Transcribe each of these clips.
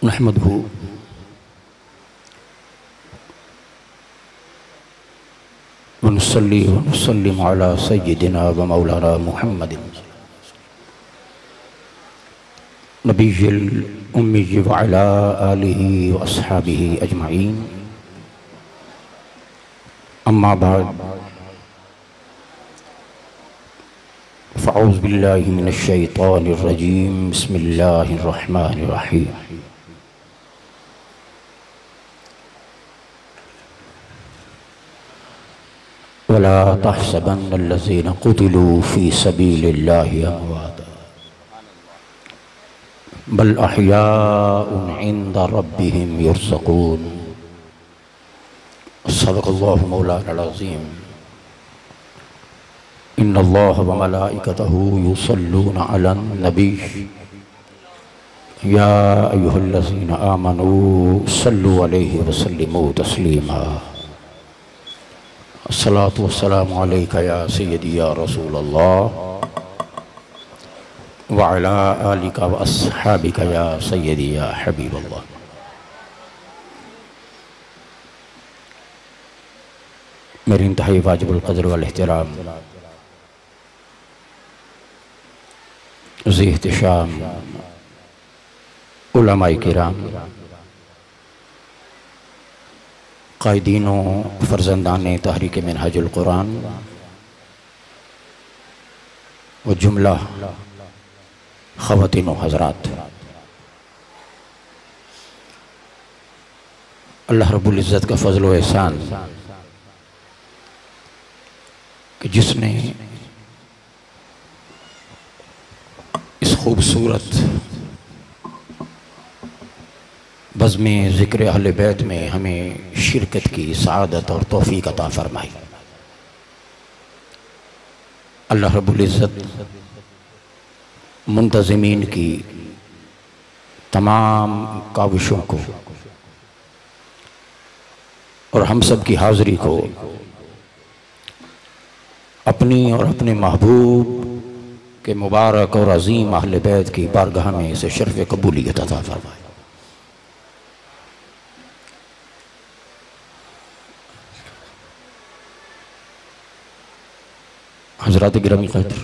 नहमदहु व नुसल्ली व नुसल्लिम अला सय्यिदिना व मौलाना मुहम्मदिन नबिय्यिल उम्मी व अला आलिहि व अस्हाबिहि अजमईन। अम्मा बाद फ़अऊज़ु बिल्लाहि मिनश शैतानिर रजीम। बिस्मिल्लाहिर रहमानिर रहीम। वला तहसबन्नल्लज़ीना क़ुतिलू फ़ी सबीलिल्लाहि अमवाता बल अहयाउन इंदा रब्बिहिम युरज़क़ून। सदक़ल्लाहु मौलानाल अज़ीम। इन्नल्लाह व मलाइकतहु युसल्लूना अलन नबी या अय्युहल्लज़ीना आमनू सल्लु अलैहि व सल्लिमू तस्लीमा। अस्सलातु वस्सलामु अलैका या सय्यदी या रसूलल्लाह व अला आलिका व अस्हाबिका या सय्यदी या हबीबल्लाह। मेरी इंतहाई वाजिबुल क़द्र वल एहतराम ज़ी एहतिशाम उलमाए किराम, क़ायदीनों फ़र्ज़ंदाने तहरीक मिनहाजुल कुरान व जुमला ख़वातीन व हज़रात, अल्लाह रब्बुल इज़्ज़त का फ़ज़ल व एहसान कि जिसने इस खूबसूरत बज़्म ज़िक्र अहले बैत में हमें शिरकत की सआदत और तौफ़ीक़ अता फ़रमाई। अल्लाह रब्बुल इज़्ज़त मुंतज़िमीन की तमाम काविशों को और हम सब की हाज़िरी को अपनी और अपने महबूब के मुबारक और अज़ीम अहले बैत की बारगाह में इसे शर्फ़ कबूलियत अता फ़रमाए। हज़रात गिरामी क़द्र,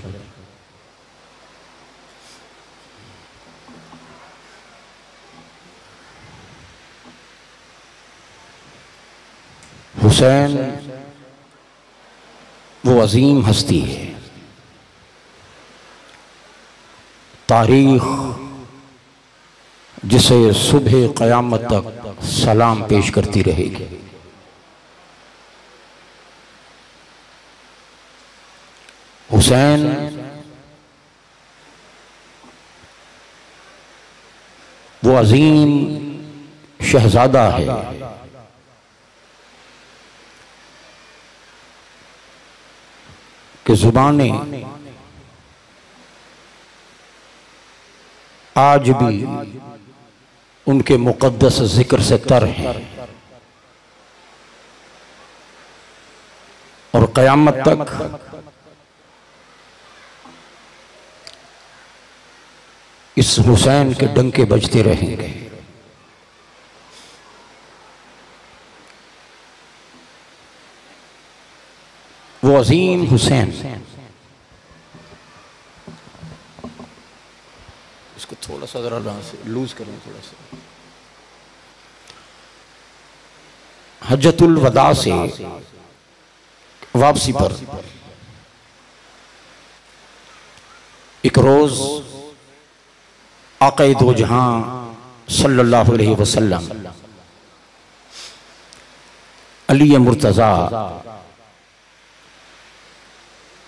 हुसैन वो अज़ीम हस्ती है, तारीख़ जिसे सुबह क़यामत तक सलाम पेश करती रहेगी। हुसैन वो अज़ीम शहज़ादा है कि ज़ुबानें आज भी उनके मुक़द्दस ज़िक्र से तर हैं और क़यामत तक इस हुसैन के डंके बजते रहेंगे। वो अजीम हुसैन, इसको थोड़ा सा जरा लूज करें, थोड़ा सा। हज्जतुल वदा से वापसी पर एक रोज आक़ाए दो जहां सल्लल्लाहु अलैहि वसल्लम अली मुर्तज़ा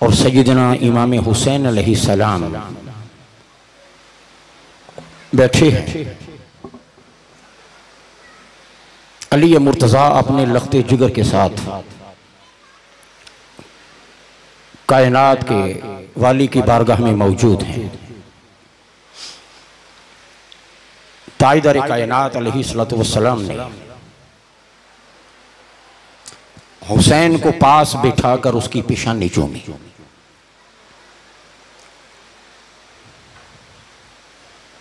और सैयदना इमाम हुसैन अलैहि सलाम बैठे हैं। अली मुर्तज़ा अपने लख्ते जिगर के साथ कायनात के वाली की बारगाह में मौजूद हैं। ताइदर कायनात अलैहिस्सलातु वस्सलाम ने हुसैन को पास बिठाकर उसकी पेशानी चूमी।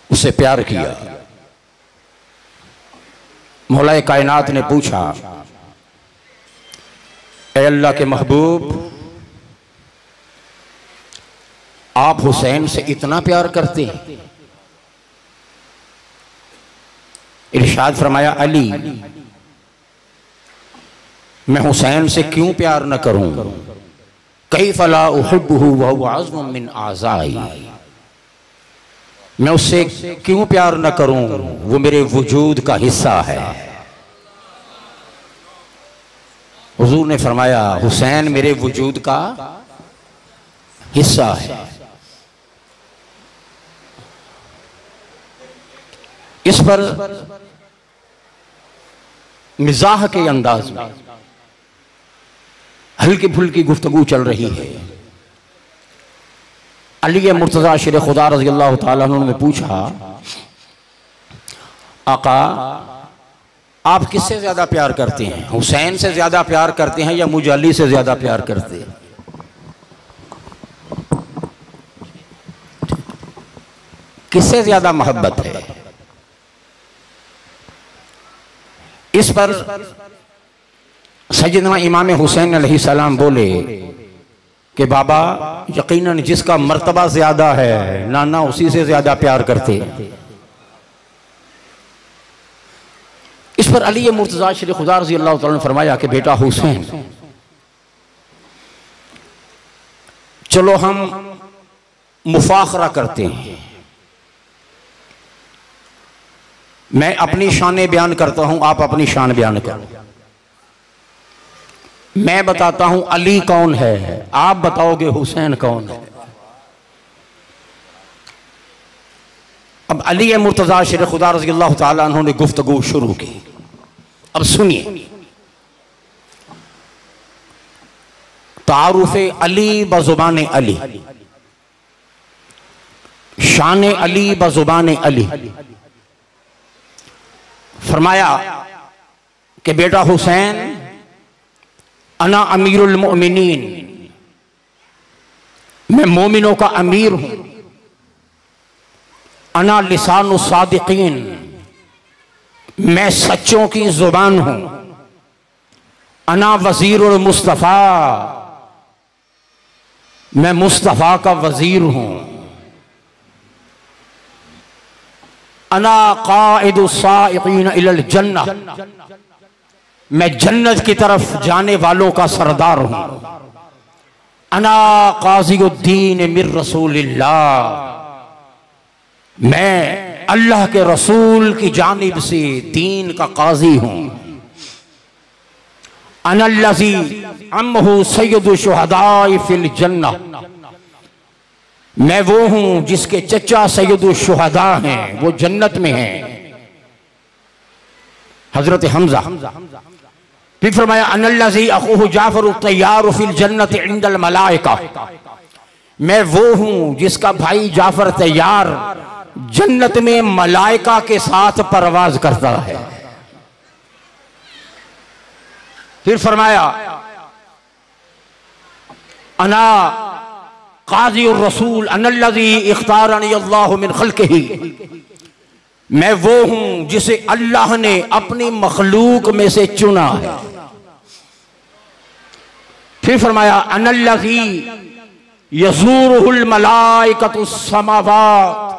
उसे प्यार किया। मौलाए कायनात ने पूछा, ऐ अल्लाह के महबूब, आप हुसैन से इतना प्यार करते हैं? इरशाद फरमाया, अली, मैं हुसैन से क्यों प्यार न करूं? कैफ़ ला उहिब्बुहु व हुवा अज़्म मिन आज़ाई, मैं उससे क्यों प्यार न करूं, वो मेरे वजूद का हिस्सा है। हुजूर ने फरमाया, हुसैन मेरे वजूद का हिस्सा है। इस पर मिजाह के अंदाज में हल्की फुल्की गुफ्तगू चल रही है। अली मुर्तज़ा शेर खुदा रज़ी अल्लाह तआला अन्हु ने पूछा, आका, आप किससे ज्यादा प्यार करते हैं? हुसैन से ज्यादा प्यार करते हैं या मुझे अली से ज्यादा प्यार करते हैं? किससे ज्यादा मोहब्बत है? इस पर सैयदना इमाम हुसैन अलैहिस्सलाम बोले कि बाबा, यकीनन जिसका मर्तबा ज्यादा है नाना उसी से ज्यादा प्यार करते हैं। इस पर अली मुर्तज़ा शेर खुदा रज़ी अल्लाह तआला ने फरमाया कि बेटा हुसैन, चलो हम मुफाखरा करते हैं। मैं अपनी शान बयान करता हूं, आप अपनी शान बयान करो। मैं बताता हूं अली कौन है, आप बताओगे हुसैन कौन है। अब अली मुर्तज़ा शेर खुदा रज़ी अल्लाह तआला अन्हु ने गुफ्तगू शुरू की। अब सुनिए, तारुफ़े अली बज़ुबान अली, शान अली बज़ुबान अली। फरमाया कि बेटा हुसैन, अना अमीरुल मोमिनीन, मैं मोमिनों का अमीर हूं। अना लिसानु सादिकीन, मैं सच्चों की जुबान हूं। अना वजीरुल मुस्तफ़ा, मैं मुस्तफ़ा का वजीर हूं। अना क़ाइदु साइक़ीन इलल जन्नह, मैं जन्नत की तरफ जाने वालों का सरदार हूं। अना क़ाज़िउद्दीन मिर रसूलिल्लाह, मैं अल्लाह के रसूल की जानिब से दीन का काजी हूं। अनल्लज़ी अम्महु सय्यदु शुहदाए फिल जन्नह, मैं वो हूं जिसके चचा सैयदुल शुहदा हैं, वो जन्नत में हैं, हजरत हमजा। फिर फरमाया अनल्लज़ी अखूहु जाफर तैयार फिल जन्नत इंदल मलाइका, मैं वो हूं जिसका भाई जाफर तैयार जन्नत में मलाइका के साथ परवाज करता है। फिर फरमाया अना क़ाज़ी रसूल अनल्लज़ी इख्तारनी अल्लाहु मिन ख़ल्क़िही, मैं वो हूं जिसे अल्लाह ने अपनी मखलूक में से चुना है। फिर फरमाया अनल्लज़ी यज़ूरुहुल मलाइकतुस समावात,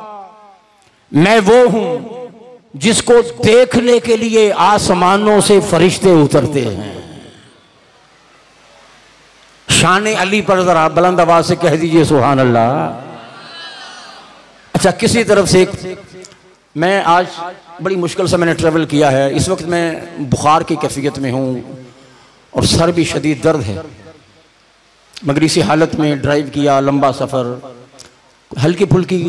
मैं वो हूं जिसको देखने के लिए आसमानों से फरिश्ते उतरते हैं। शान अली पर जरा बुलंद आवाज से कह दीजिए सुभान अल्लाह। अच्छा, किसी तरफ से मैं आज बड़ी मुश्किल से मैंने ट्रैवल किया है। इस वक्त मैं बुखार की कैफियत में हूँ और सर भी शदीद दर्द है, मगर इसी हालत में ड्राइव किया, लंबा सफ़र, हल्की फुल्की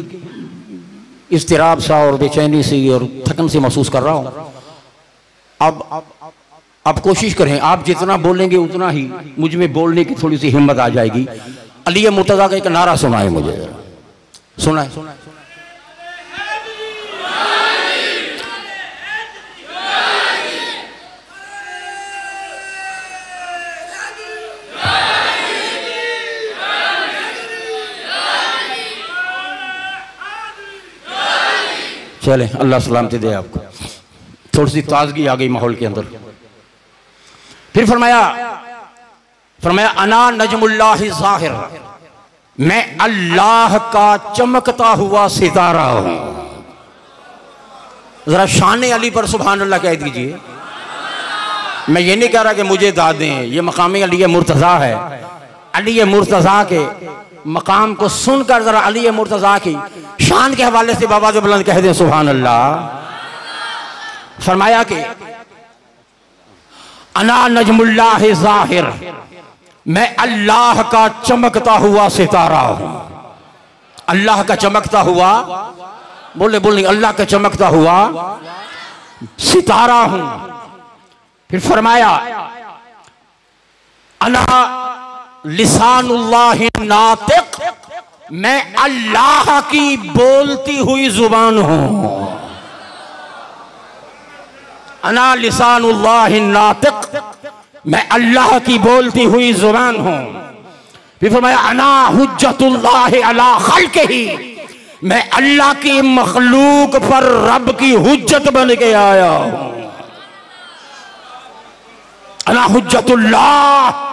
इज़्तिराब सा और बेचैनी सी और थकन सी महसूस कर रहा हूँ। अब आप कोशिश करें, आप जितना बोलेंगे उतना ही मुझ में बोलने की थोड़ी सी हिम्मत आ जाएगी। अली मुर्तज़ा का एक नारा सुनाए मुझे, सुनाए। चले, अल्लाह सलामती दे आपको। थोड़ी सी ताजगी आ गई माहौल के अंदर। फिर फरमाया अना नजमुल्लाहि ज़ाहिर, मैं अल्लाह का चमकता हुआ सितारा हूं। जरा शान अली पर सुभान अल्लाह कह दीजिए। मैं ये नहीं कह रहा कि मुझे दाद दें, ये मकाम अली मुर्तज़ा है। अली मुर्तज़ा के मकाम को सुनकर जरा अली मुर्तज़ा की शान के हवाले से बाबा जो बुलंद कह दें सुभान अल्लाह। फरमाया कि अना नजमुल्लाहि ज़ाहिर, मैं अल्लाह का चमकता हुआ सितारा हूं। अल्लाह का चमकता हुआ, बोले बोले अल्लाह का चमकता हुआ सितारा हूं। फिर फरमाया अना लिसानुल्लाहि नातिक, मैं अल्लाह की बोलती हुई जुबान हूं। अना लिसानुल्लाहि नातिक, मैं अल्लाह की बोलती हुई जुबान हूं। फिर फरमाया अना हुज्जतुल्लाहि अला खल्क़िही, मैं अल्लाह की मखलूक पर रब की हुज्जत बन के आया हूं। अना हुज्जतुल्लाह,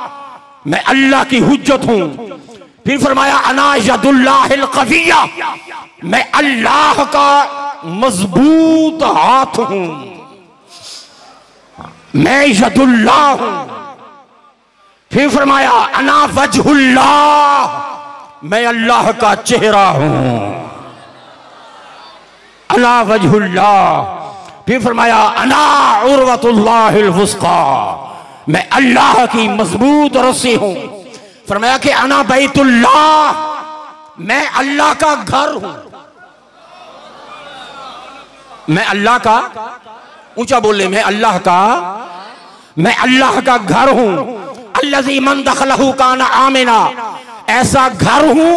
मैं अल्लाह की हुज्जत हूं। फिर फरमाया अना यदुल्लाहिल क़विय्या, मैं अल्लाह का मजबूत हाथ हूं। मैं यदुल्लाह हूं। फिर फरमाया अना वजहुल्लाह, मैं अल्लाह का चेहरा हूं। अना वजहुल्लाह। फिर फरमाया अना उर्वतुल्लाहिल वुस्क़ा, मैं अल्लाह की मजबूत रस्सी हूं। फरमाया कि अना बैतुल्लाह, मैं अल्लाह का घर हूं। मैं अल्लाह का, ऊंचा बोले, मैं अल्लाह का घर हूं। अल्लज़ी मन दखलहु काना आमिना, ऐसा घर हूं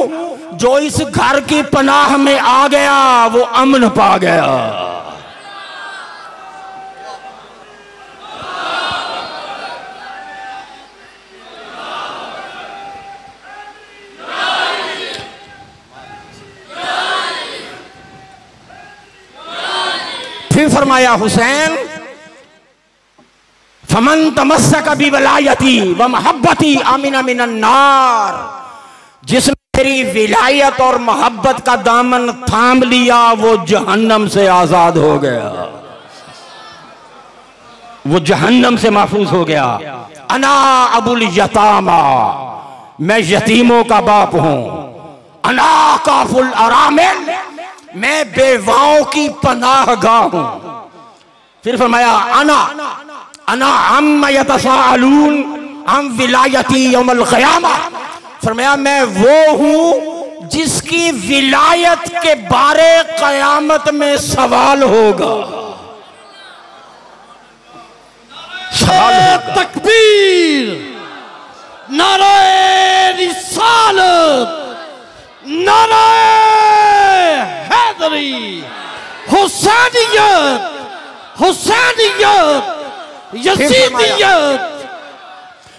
जो इस घर की पनाह में आ गया वो अमन पा गया। फिर फरमाया हुसैन फमन तमस्सक बिवलायती व महब्बती आमिना मिनन नार, जिसने मेरी विलायत और मोहब्बत का दामन थाम लिया वो जहन्नम से आजाद हो गया, वो जहन्नम से महफूज हो गया। अना अबुल यतामा, मैं यतीमों का बाप हूं। अना काफुल अरामिल, मैं बेवाओं की पनाहगाह हूं। फिर फरमाया अना अम्मा यतसाअलून अम विलायती यौमल क़यामा, फरमाया मैं वो हूं जिसकी विलायत के बारे क़यामत में सवाल होगा। तकबीर, नारे रिसालत, नारे हैदरी, हुसैनियत, हुसैनियत, यजीदियत।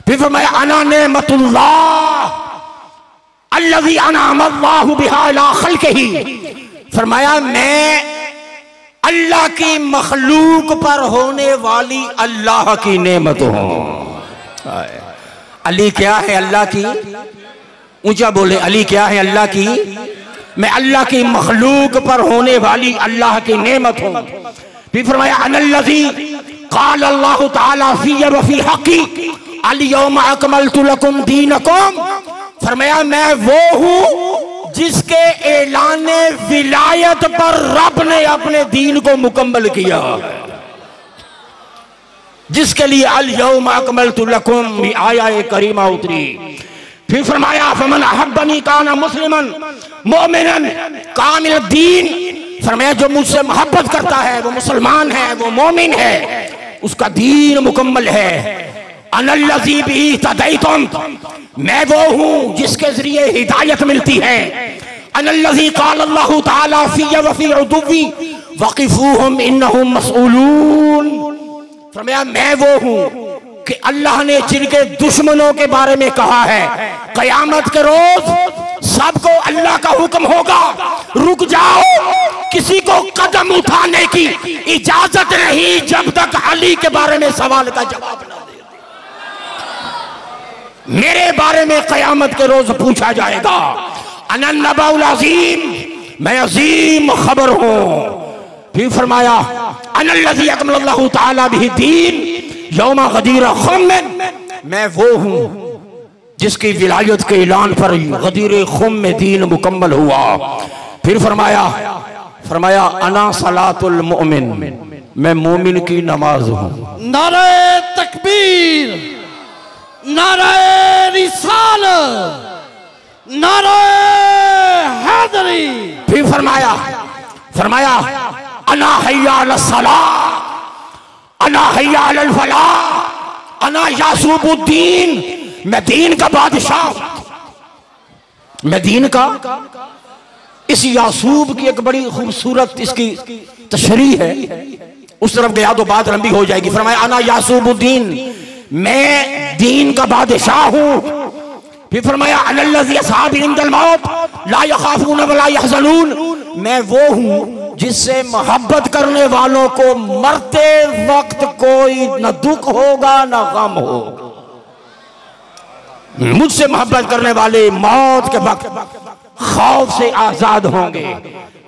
फिर फरमाया अना नेमतुल्लाह अल्लज़ी अनअम अल्लाहु बिहा अला खल्क़िही, फरमाया मैं अल्लाह की मखलूक पर होने वाली अल्लाह की नेमत हूं। अली क्या है अल्लाह की, ऊंचा बोले, अली क्या है अल्लाह की, मैं अल्लाह की मखलूक पर होने वाली अल्लाह की नेमत हूं। फिर फरमाया अनल्लज़ी क़ाल अल्लाहु तआला फ़िय्या व फ़ी हक़्क़ी अल-यौम अकमलतु लकुम दीनकुम, फरमाया मैं वो हूं जिसके ऐलाने विलायत पर रब ने अपने दीन को मुकम्मल किया, जिसके लिए अल-यौम अकमलतु लकुम भी आया करीमा उतरी। फिर फरमाया फमन अहब्बनी काना मुस्लिमन मोमिनन कामिल दीन, फरमाया जो मुझसे मोहब्बत करता है वो मुसलमान है, वो मोमिन है, उसका दीन मुकम्मल है। अनल्लज़ी बिही तदैतुम, मैं वो हूं जिसके जरिए हिदायत मिलती है। अनल्लज़ी क़ाल अल्लाहु तआला फ़िय्या व फ़ी उदुव्वी वक़िफ़ूहुम इन्नहुम मसऊलून, फरमाया मैं वो हूं कि अल्लाह ने जिनके दुश्मनों के बारे में कहा है कयामत के रोज सबको अल्लाह का हुक्म होगा, रुक जाओ किसी को कदम उठाने की इजाजत नहीं जब तक अली के बारे में सवाल का जवाब ना दे। मेरे बारे में क़यामत के रोज पूछा जाएगा, अनन नबाउल अज़ीम, मैं अजीम खबर हूं। फिर फरमाया अनल्लज़ी अकमलल्लाहु तआला बिही दीन यौमा गदीर खुम, मैं वो हूं जिसकी विलायत के ऐलान पर गदीर खुम में दीन मुकम्मल हुआ। फिर फरमाया अना सलातुल मुमिन, मैं मोमिन की नमाज हूं। नारे तकबीर, नारे रिसालत, नारे हैदरी। फिर फरमाया अना हय्या अलस सलाह, अना हय्या अलल फलाह, अना यासूबुद्दीन, मैं दीन का बादशाह, मैं दीन का। इस यासूब की एक बड़ी खूबसूरत इसकी तशरीह है, उस तरफ गया तो बात लंबी हो जाएगी। फरमाया अना यासूबुद्दीन, मैं दीन का बादशाह हूं। फिर फरमाया अल्लज़ी अस्हाबी इंदल मौत ला यखाफून वला यहज़नून, मैं वो हूं जिससे मोहब्बत करने वालों को मरते वक्त कोई न दुख होगा न गम होगा। मुझसे मोहब्बत करने वाले मौत के वक्त खौफ से आजाद होंगे।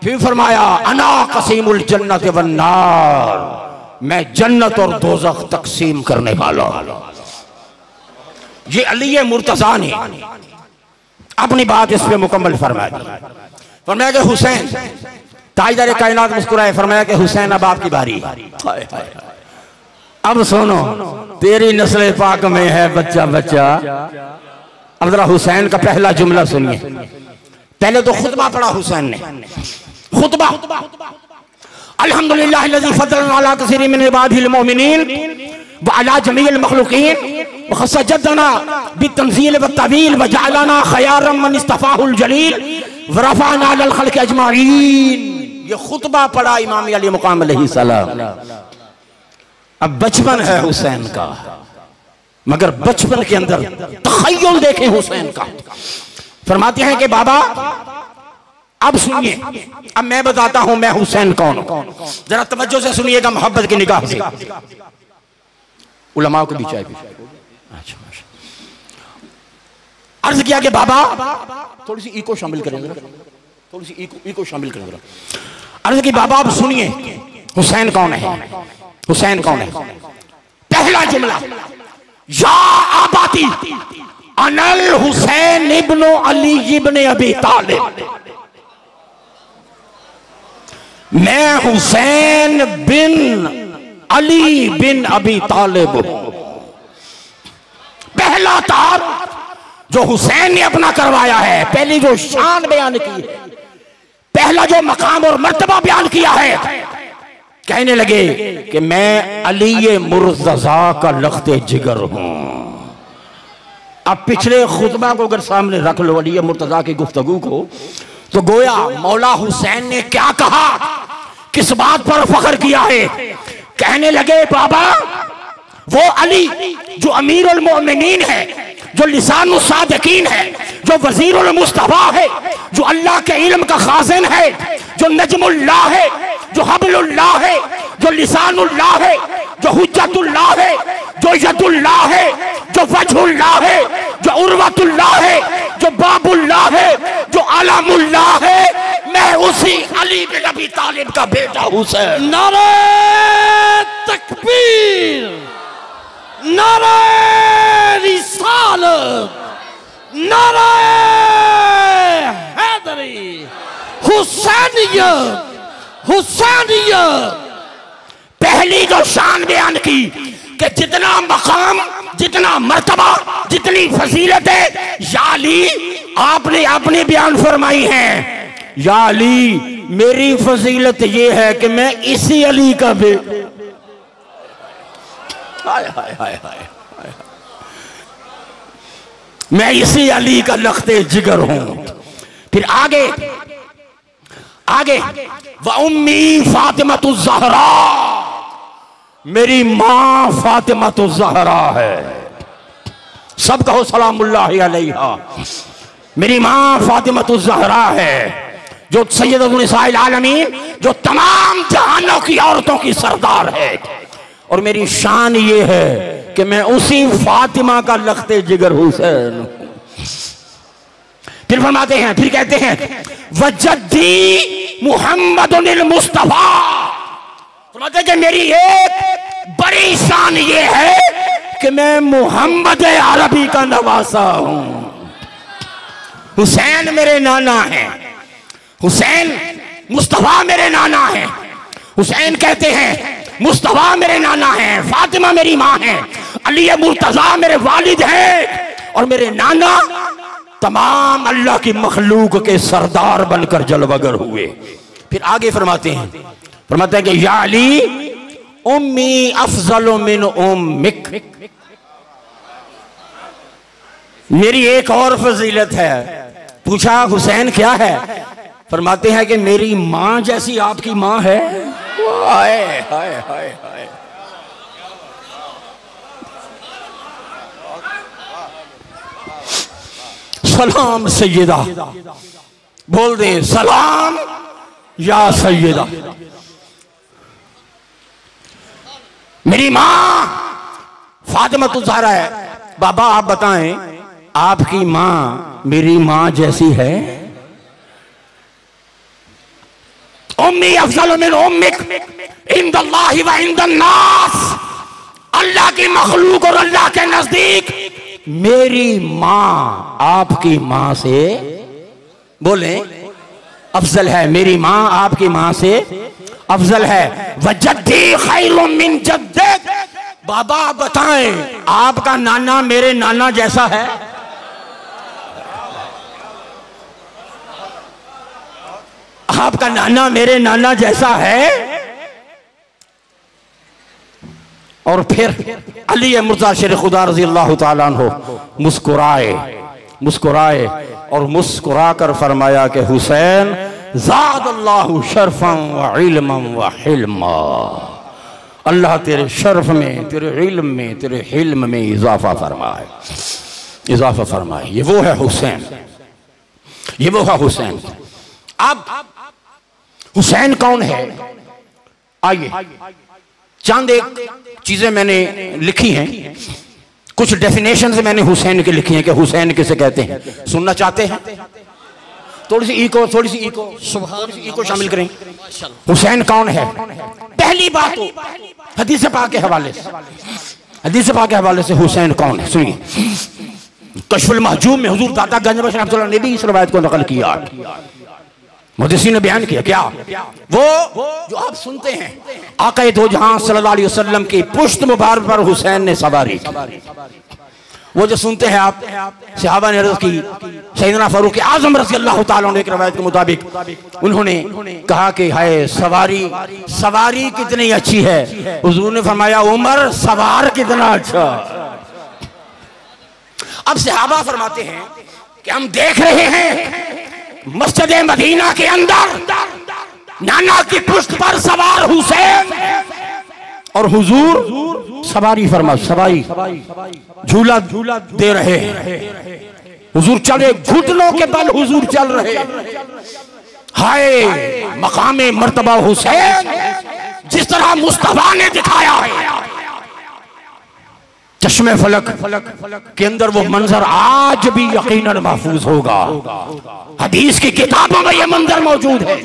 फिर फरमाया अना कसीमुल जन्नत वन नार, मैं जन्नत और दोज़ख तकसीम करने वाला। ये अली मुर्तज़ा ने अपनी बात इस पे मुकम्मल फरमाई। फरमाया कि हुसैन, ताजदार कायनात मुस्कुराए, फरमाया कि हुसैन अब आपकी बारी। अब सुनो, तेरी नस्ल पाक में है बच्चा बच्चा। अब जरा हुसैन का पहला जुमला सुनिए। पहले तो खुतबा पढ़ा हुसैन ने, खुतबा अल्हम्दुलिल्लाह लज़ी फज़लना अला कसीरिन मिन इबादिहिल मोमिनीन व अला जमीइल मखलूकीन व खस्सजना बितंज़ील व तवील व जअलना खयारम मन इस्तफ़ाहुल जलील व रफ़अना अलल खल्क़ि अजमाईन। ये खुतबा पढ़ा इमाम अली मुक़ाम अलैहिस्सलाम। अब बचपन है हुसैन का, मगर बचपन के अंदर तख़य्युल देखें हुसैन का। फरमाते हैं कि बाबा अब सुनिए, अब मैं बताता हूं मैं हुसैन कौन हूं। जरा तवज्जो से सुनिएगा, मोहब्बत की निगाह से। उलमा को भी चाय अच्छा, अर्ज किया कि बाबा, थोड़ी सी इको शामिल करेंगे, थोड़ी सी इको शामिल करेंगे। अर्ज की बाबा अब सुनिए हुसैन कौन है, हुसैन कौन है। पहला जुमला, या आबाती अनल हुसैन इब्न अली इब्न अबी तालिब, मैं हुसैन बिन अली बिन अबी तालिब हूं। पहला तार जो हुसैन ने अपना करवाया है, पहली जो शान बयान की है, पहला जो मकाम और मर्तबा बयान किया है, कहने लगे कि मैं अली मुर्तज़ा का लख्ते जिगर हूं। अब पिछले खुतबा को अगर सामने रख लो अली मुर्तज़ा की गुफ्तगू को, तो गोया मौला हुसैन ने क्या कहा, किस बात पर फख्र किया है। कहने लगे बाबा, वो अली जो अमीरुल मोमिनीन है, जो लिसानुस सादिकीन है, जो वजीरुल मुस्तफा है, जो अल्लाह के इल्म का खाजिन है, जो नजमुल्लाह है, जो हबलुल्लाह है, जो लिसानुल्लाह है, जो हुज्जतुल्लाह है, जो यदुल्लाह है, जो वजहुल्लाह है, जो उर्वतुल्लाह है, जो बाबुल्लाह है, जो अलमुल्लाह है, मैं उसी अली बिन अबी तालिब का बेटा हुसैन। नारे तकबीर, नारे रिसालत, नारे हैदरी। हुसैनियत, हुसैनियत। पहली जो शान बयान की कि जितना मकाम, जितना मर्तबा, जितनी फजीलत है, या अली आपने अपनी बयान फरमाई है। या अली मेरी फजीलत ये है कि मैं इसी अली का बेटा। हाय हाय हाय हाय, मैं इसी अली का लख्ते जिगर हूं। फिर आगे आगे, व उम्मी फातिमतुज़ ज़हरा, मेरी मां फातिमतुज़ ज़हरा है। सब कहो सलामुल्लाहि अलैहा। मेरी मां फातिमतुज़ ज़हरा है। जो सैयदतुन निसाइल आलमीन, जो तमाम जहानों की औरतों की सरदार है। और मेरी शान ये है कि मैं उसी फातिमा का लखते जिगर हुसैन। फिर फरमाते हैं, फिर कहते हैं वजद्दी मुहम्मदुल मुस्तफा। फरमाते हैं कि मेरी एक बड़ी शान ये है कि मैं मुहम्मद अरबी का नवासा हूं। हुसैन मेरे नाना हैं, हुसैन मुस्तफा मेरे नाना हैं। हुसैन कहते हैं मुस्तफा मेरे नाना हैं, फातिमा मेरी माँ है, अली मुर्तजा मेरे वालिद हैं, और मेरे नाना तमाम अल्लाह की मखलूक के सरदार बनकर जलवगर हुए। फिर आगे फरमाते हैं कि या अली उम्मी अफजल मिन उम्मिक। मेरी एक और फजीलत है। पूछा हुसैन क्या है? फरमाते हैं कि मेरी मां जैसी आपकी मां है। हाय हाय हाय हाय। सलाम सैयदा, बोल दे सलाम या सैयदा। मेरी मां फातिमा ज़हरा है। बाबा आप बताएं, आपकी मां मेरी मां जैसी है? उम्मी अफजल मिन उम्मिक इंदल्लाहि व इंदन्नास। अल्लाह की मखलूक और अल्लाह के नजदीक मेरी मां आपकी मां से, बोले, अफजल है। मेरी मां आपकी मां से अफजल है। वजद्दी खैरुम मिन जद्दिक। बाबा आप बताएं, आपका नाना मेरे नाना जैसा है? आपका नाना मेरे नाना जैसा है? और फिर अली मुर्तज़ा शेर खुदा रज़ी अल्लाह तआला अन्हु मुस्कुराए और मुस्कुरा कर फरमाया कि हुसैन ज़ादल्लाहु शरफ़न व इल्मन व हिल्मा। अल्लाह तेरे शर्फ में, तेरे इल्म में, तेरे हिल्म में इजाफा फरमाए, इजाफा फरमाए। ये वो है हुसैन, ये वो है हुसैन। अब हुसैन कौन है? आइए चंद एक चीजें मैंने लिखी हैं, कुछ डेफिनेशन से मैंने हुसैन की लिखी हैं कि हुसैन किसे कहते हैं। सुनना चाहते हैं? थोड़ी सी इको शामिल करें। हुसैन कौन है? पहली बात तो हदीस पाक के हवाले से, हदीस पाक के हवाले से हुसैन कौन है सुनिए। कश्फुल महजूब में हुजूर दाता गंज बख्श रहमतुल्लाह ने भी इस रवायत को नकल किया। मुहद्दिसीन ने बयान किया क्या? वो जो आप सुनते हैं आक़ा दो जहां सल्लल्लाहु अलैहि वसल्लम की पुश्त मुबारक पर हुसैन ने सवारी की, वो जो सुनते हैं आप, सहाबा ने अर्ज़ की, सैयदना फारूक आज़म रज़ी अल्लाह तआला अन्हु एक रवायत के मुताबिक उन्होंने कहा कि हाय सवारी कितनी अच्छी है। हुजूर ने फरमाया उमर सवार कितना अच्छा। अब सहाबा फरमाते हैं कि हम देख रहे हैं मस्जिद मदीना के अंदर नाना की पुश्त पर सवार हुसैन, और हुजूर सवारी झूला दे रहे हैं। हुजूर चले, घुटनों के बल हुजूर चल रहे। हाय मकामे मर्तबा हुसैन जिस तरह मुस्तफा ने दिखाया है। चश्मे फलक के अंदर वो मंजर आज भी यकीनन महफूज होगा। हदीस की किताबों में ये मंजर मौजूद है।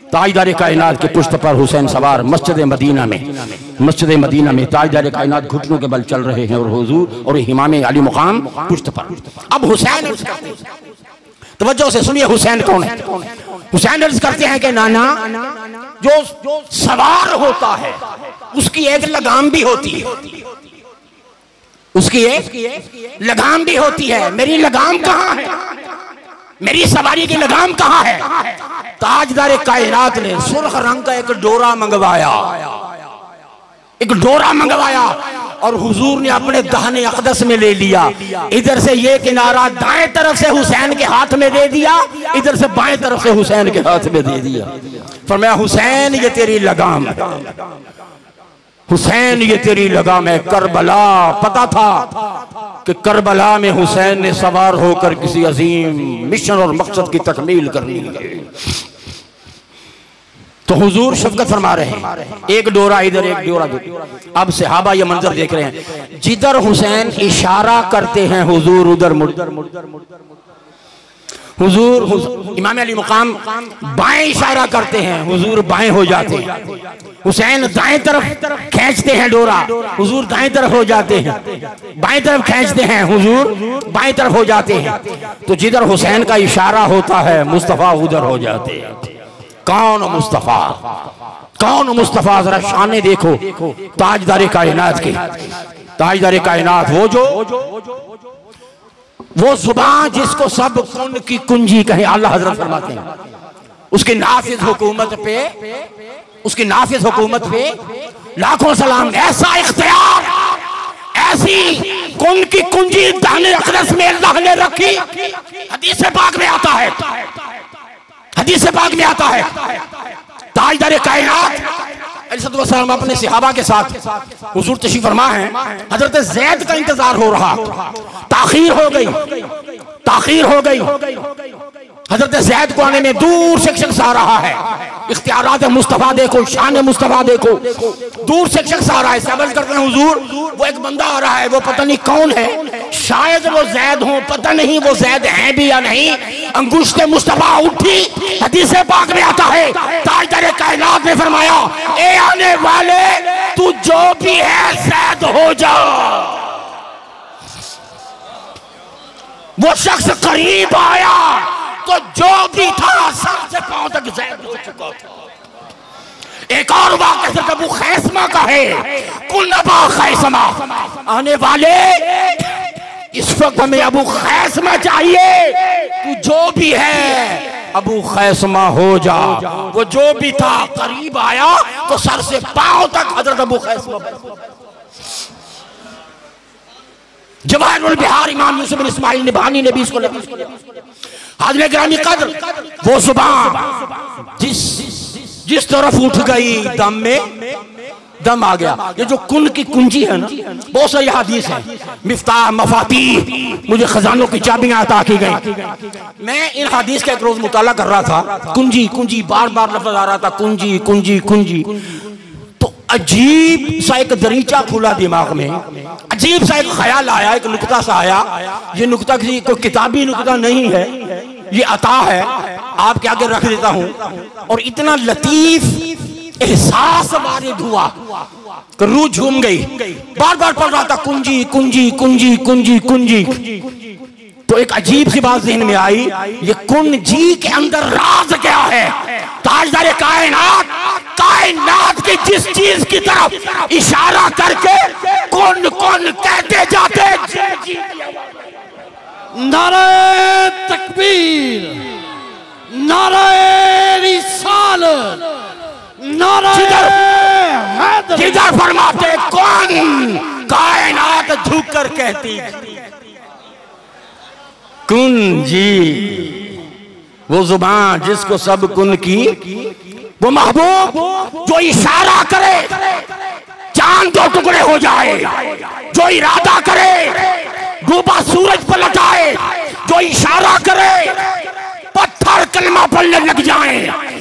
ताजदार कायनात के पुश्त पर हुसैन सवार मस्जिद मदीना में ताजदार कायनात घुटनों के बल चल रहे हैं और हुजूर और इमाम अली मुकाम पुश्त पर। अब हुसैन, तवज्जो से सुनिए, हुसैन कौन है? हुसैन अर्ज करते हैं कि नाना जो सवार होता है उसकी एक लगाम भी होती है, उसकी एक लगाम भी होती है। मेरी लगाम कहाँ है? मेरी सवारी की लगाम कहाँ है? ताजदार कायनात ने सुर्ख रंग का एक डोरा मंगवाया और हुजूर ने अपने दाहने अक़दस में ले लिया। इधर से ये किनारा दाएं तरफ से हुसैन के हाथ में दे दिया, इधर से बाएं तरफ से हुसैन के हाथ में दे दिया। फरमाया हुसैन ये तेरी लगाम है। हुसैन ये तेरी लगा मैं करबला। पता था कि करबला में हुसैन ने सवार होकर किसी अजीम मिशन और मकसद की तकमील करनी है। तो हुजूर शफकत फरमा रहे हैं, एक डोरा इधर एक डोरा उधर। अब सहाबा ये मंजर देख रहे हैं, जिधर हुसैन इशारा करते हैं हुजूर उधर मुड़। हुजूर इमाम अली मुकाम बाएं इशारा करते हैं, हुजूर बाएं हो जाते हैं। हुसैन दाएं तरफ खींचते हैं डोरा, हुजूर दाएं तरफ हो जाते हैं। बाएं तरफ खींचते हैं, हुजूर बाएं तरफ हो जाते हैं। तो जिधर हुसैन का इशारा होता है मुस्तफा उधर हो जाते हैं। कौन मुस्तफा, कौन मुस्तफा? जरा शाने देखो ताजदार कायनात के, ताजदार कायनात, वो जुबान जिसको सब कुन की कुंजी कहे। आला हजरत फरमाते हैं उसकी नाफिज हुकूमत पे, उसकी नाफिज हुकूमत पे लाखों सलाम। ऐसा इख्तियार, ऐसी कुन की कुंजी दाने अक़दस में अल्लाह ने रखी। हदीस पाक में आता है, हदीस पाक में आता है, ताजदार कायनात अलैहिस्सलाम अपने सहाबा के साथ हुजूर तशरीफ फरमा है। हजरत ज़ैद का इंतजार हो रहा, ताखीर हो गई, ताखीर हो गई। हजरत ज़ैद को आने में दूर से शख्स आ रहा है। इख्तियारात मुस्तफा देखो, शान मुस्तफा देखो, दूर से शख्स आ रहा है। समझ करते हैं हुजूर वो एक बंदा आ रहा है, वो पता नहीं कौन है, शायद वो ज़ैद हो, पता नहीं वो ज़ैद हैं भी या नहीं। अंगुश्त मुस्तफा उठी, हदीस पाक में आता है, ताजदार कायनात ने फरमाया, ए आने वाले तू जो भी है ज़ैद हो जा। वो शख्स करीब आया तो जो भी था सर से पांव तक ज़ैद हो चुका था। एक और वाक़या से अबू खैसमा का है, कुल अबा खैसमा। आने वाले इस वक्त हमें अबू खैसमा चाहिए, तू जो भी है अबू खैसमा हो जा। वो जो भी था करीब आया तो सर से पांव तक हजरत अबू खैसमा। जवाहिरुल बिहार इमाम यूसुफ बिन इस्माइल निभानी ने भी इसको हाज़िर गिरामी कद्र, वो जुबान जिस तरफ उठ गई दम में दम आ गया। ये जो कुन की कुंजी है ना, बहुत सारी हदीस है, मिफ्ताह मफाती, मुझे खजानों की चाबियां अता की गई। मैं इन हदीस का एक रोज मुताला कर रहा था, कुंजी कुंजी बार बार लफ्ज़ आ रहा था, कुंजी कुंजी कुंजी। तो अजीब सा एक दरीचा खुला दिमाग में, अजीब सा एक ख्याल आया, एक नुक्ता सा आया। ये नुक्ता किसी कोई किताबी नुक्ता नहीं है, ये अता है, आपके आगे रख देता हूं। और इतना लतीफ एहसास वारिद हुआ कि रूह झूम गई। बार बार पढ़ रहा था कुंजी कुंजी कुंजी कुंजी कुंजी। तो एक अजीब सी बात ज़हन में आई, ये कुंजी के अंदर राज क्या है? ताजदार कायनात, कायनात की जिस चीज की तरफ इशारा करके कौन कौन कहते जाते। नारे तकबीर, नारे रिसालत, नारे हैदर। जिधर फरमाते कौन, कायनात झुक कर कहती कुन जी। वो जुबान जिसको सब कुन की, वो महबूब जो इशारा करे चांद दो टुकड़े हो जाए, जो इरादा करे डूबा सूरज पलट आए, जो इशारा करे पत्थर कलमा पढ़ने लग जाए,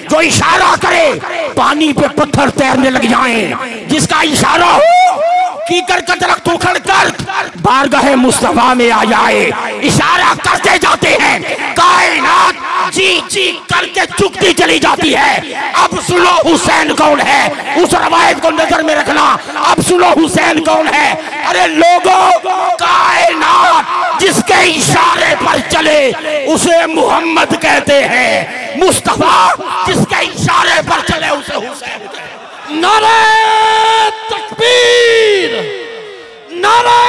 जो इशारा करे पानी पे पत्थर तैरने लग जाए, जिसका इशारा हो कीकर का दरख्त उखड़ कर बारगाह मुस्तफा में आ जाए। इशारा करते जाते हैं, कायनात जी जी करके चुकती चली जाती है। अब सुनो हुसैन कौन है, उस रवायत को नजर में रखना। अब सुनो हुसैन कौन है। अरे लोगों, कायनात जिसके इशारे पर चले उसे मोहम्मद कहते हैं, मुस्तफा जिसके इशारे पर चले उसे हुसैन कहते हैं। नारे तकबीर, नारे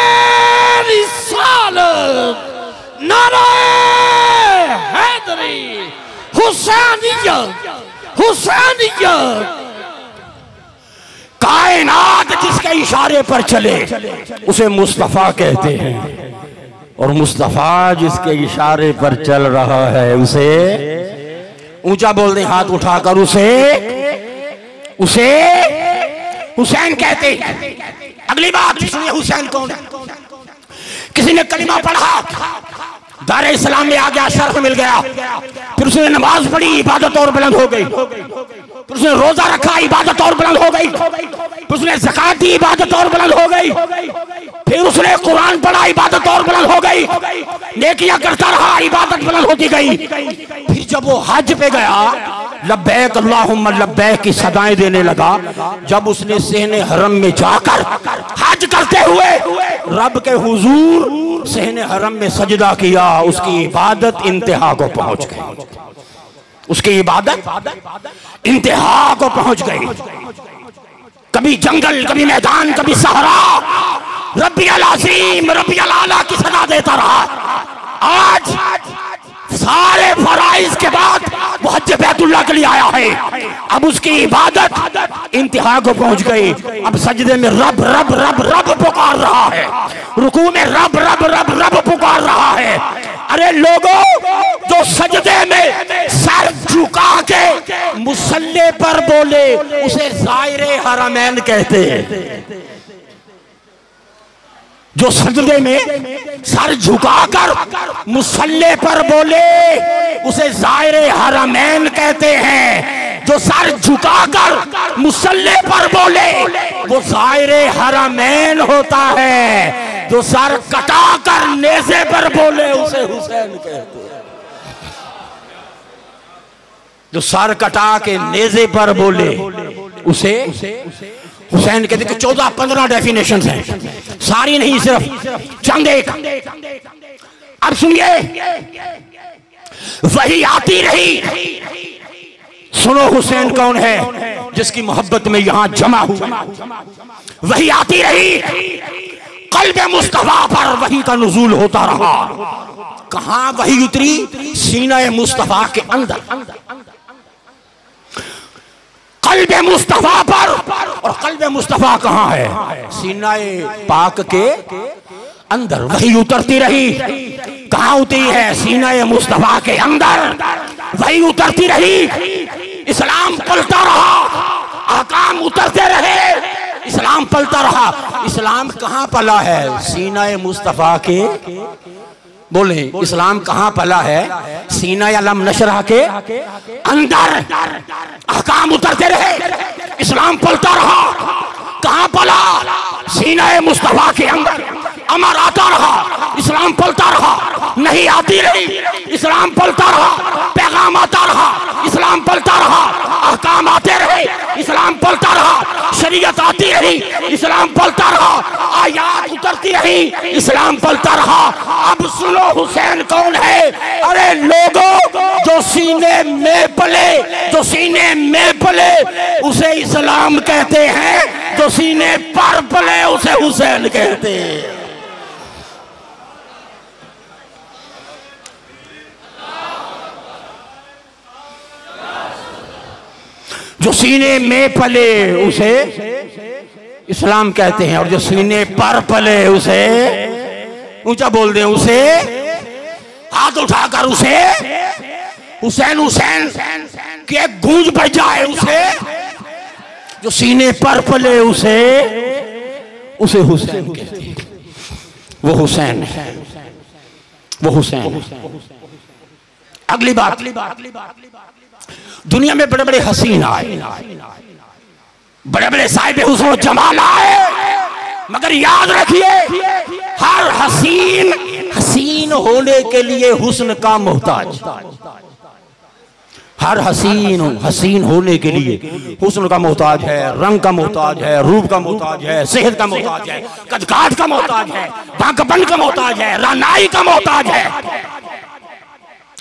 रिसालत, नारे हैदरी, हुसैनियत, हुसैनियत। कायनात जिसके इशारे पर चले उसे मुस्तफा कहते हैं, और मुस्तफा जिसके इशारे पर चल रहा है उसे, ऊंचा बोल दे हाथ उठाकर, उसे हुसैन कहते हैं। अगली बात सुनिए, हुसैन कौन है? किसी ने कलिमा पढ़ा, दारे इस्लाम में आ गया, शर्फ मिल गया, फिर उसने नमाज पढ़ी, इबादत और बुलंद हो गई, फिर उसने रोजा रखा, इबादत और बुलंद हो गई, फिर उसने ज़कात दी, इबादत और बुलंद हो गई, फिर उसने कुरान पढ़ा, इबादत और बुलंद हो गई, नेकियां करता रहा, इबादत बुलंद होती गई। फिर जब वो हज पे गया, लब्बैक अल्लाहुम्मा लब्बैक की सदाएं देने लगा, जब उसने सहने हरम में जाकर हज करते हुए रब के हुजूर सहने हरम में सजदा किया, उसकी इबादत इंतहा को पहुंच गई, उसकी इबादत इंतहा को पहुंच गई। कभी जंगल, कभी मैदान, कभी सहरा, रब्बियल अज़ीम, रब्बियल आला की सदा देता रहा। आज सारे फराइज के बाद वो हज बैतुल्लाह के लिए आया है, अब उसकी इबादत इंतहा को पहुंच गई। अब सजदे में रब रब रब रब पुकार रहा है, रुकू में रब रब रब रब पुकार रहा है। अरे लोगों, जो सजदे में सर झुका के मुसल्ले पर बोले उसे ज़ाहिरे हरमैन कहते हैं। जो सजदे में सर झुकाकर मुसल्ले पर बोले उसे ज़ाहिरे हरमैन कहते हैं। जो सर झुकाकर मुसल्ले पर बोले वो ज़ाहिरे हरमैन होता है। जो सर कटाकर नेज़े पर बोले उसे हुसैन कहते हैं। जो सर कटा के नेज़े पर बोले उसे हुसैन कहते कि 14-15 डेफिनेशन हैं, सारी नहीं, सिर्फ चंद एक। अब सुनिए, वही आती रही। सुनो हुसैन कौन है जिसकी मोहब्बत में यहां जमा हुआ। वही आती रही, कल्बे मुस्तफा पर वही का नुज़ूल होता रहा। कहां वही उतरी? सीना मुस्तफा के अंदर, कल्बे मुस्तफा पर। और कल्बे मुस्तफा कहां है? सीनाए पाक के अंदर वही उतरती रही। कहां उतरी है? सीनाए मुस्तफा के अंदर वही उतरती रही। इस्लाम पलता रहा, अहकाम उतरते रहे, इस्लाम पलता रहा। इस्लाम कहां पला है? सीनाए मुस्तफा के, बोले इस्लाम कहां पला है? सीना अलम नशरा के अंदर। अहकाम उतरते रहे, इस्लाम पलता रहा। कहां पला? सीना मुस्तफा के अंदर। अमर आता रहा, इस्लाम पलता रहा। नहीं आती रही, इस्लाम पलता रहा। पैगाम आता रहा, इस्लाम पलता रहा। अहकाम आते रहे, इस्लाम पलता रहा। शरीयत आती रही, इस्लाम पलता रहा। आयात उतरती रही, इस्लाम पलता रहा। अब सुनो हुसैन कौन है? अरे लोगों, जो सीने में पले, जो सीने में पले उसे इस्लाम कहते हैं, जो सीने पर पले उसे हुसैन कहते हैं। जो सीने में पले उसे इस्लाम कहते हैं, और जो सीने पर पले उसे, ऊंचा बोल दे, उसे हाथ उठाकर उसे हुसैन हुसैन के गूंज बज जाए। उसे जो सीने पर पले उसे हुसैन कहते हैं। वो हुसैन है, वो हुसैन। अगली बात, दुनिया में बड़े बड़े हसीन आए, बड़े बड़े साहिब हुस्न जमाल आए, मगर याद रखिए हर हसीन हसीन होने के लिए हुस्न का मोहताज। हर हसीन हसीन होने के लिए हुस्न का मोहताज है, रंग का मोहताज है, रूप का मोहताज है, सेहत का मोहताज है, कदकाठ का मोहताज है, बांकपन का मोहताज है, रानाई का मोहताज है।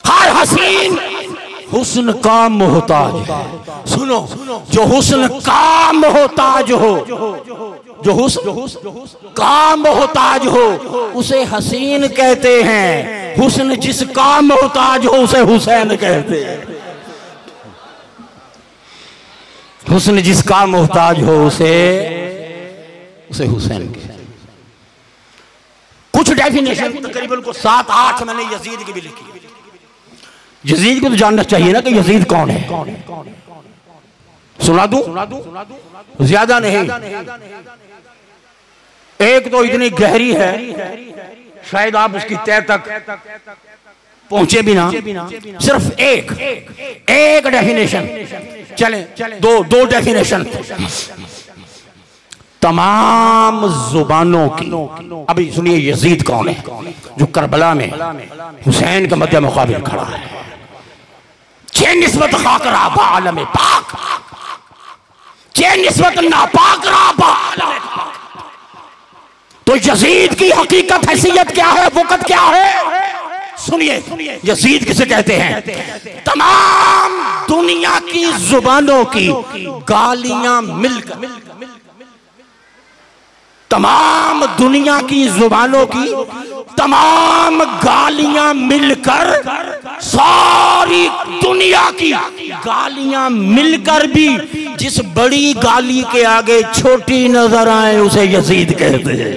हर हसीन हुस्न का मोहताज है। सुनो, जो हुस्न का मोहताज हो, जो हुस्न का मोहताज हो उसे हसीन कहते हैं। हुस्न जिसका मोहताज हो उसे हुसैन कहते हैं। हुस्न जिसका मोहताज हो उसे हुसैन कहते हैं। कुछ डेफिनेशन तकरीबन को 7-8 मैंने यजीद की भी लिखी। यजीद को तो जानना चाहिए ना कि यजीद कौन है। सुना दूं? ज्यादा नहीं, एक तो इतनी गहरी है शायद आप उसकी तह तक पहुंचे भी ना। सिर्फ एक डेफिनेशन, चले दो डेफिनेशन तमाम जुबानों की। अभी सुनिए यजीद कौन है जो करबला में हुसैन के मध्य मुकाबिल खड़ा है। चे निस्बत खाकरा बा आलम पाक, चे निस्बत नापाक रा बा आलम पाक। तो यजीद की हकीकत हैसियत क्या है, वक़्त क्या है? सुनिए यजीद किसे कहते हैं? तमाम दुनिया की जुबानों की गालियां मिलकर, तमाम दुनिया की जुबानों की तमाम गालियां मिलकर, सारी दुनिया की गालियां मिलकर भी जिस बड़ी गाली के आगे छोटी नजर आए उसे यजीद कहते हैं।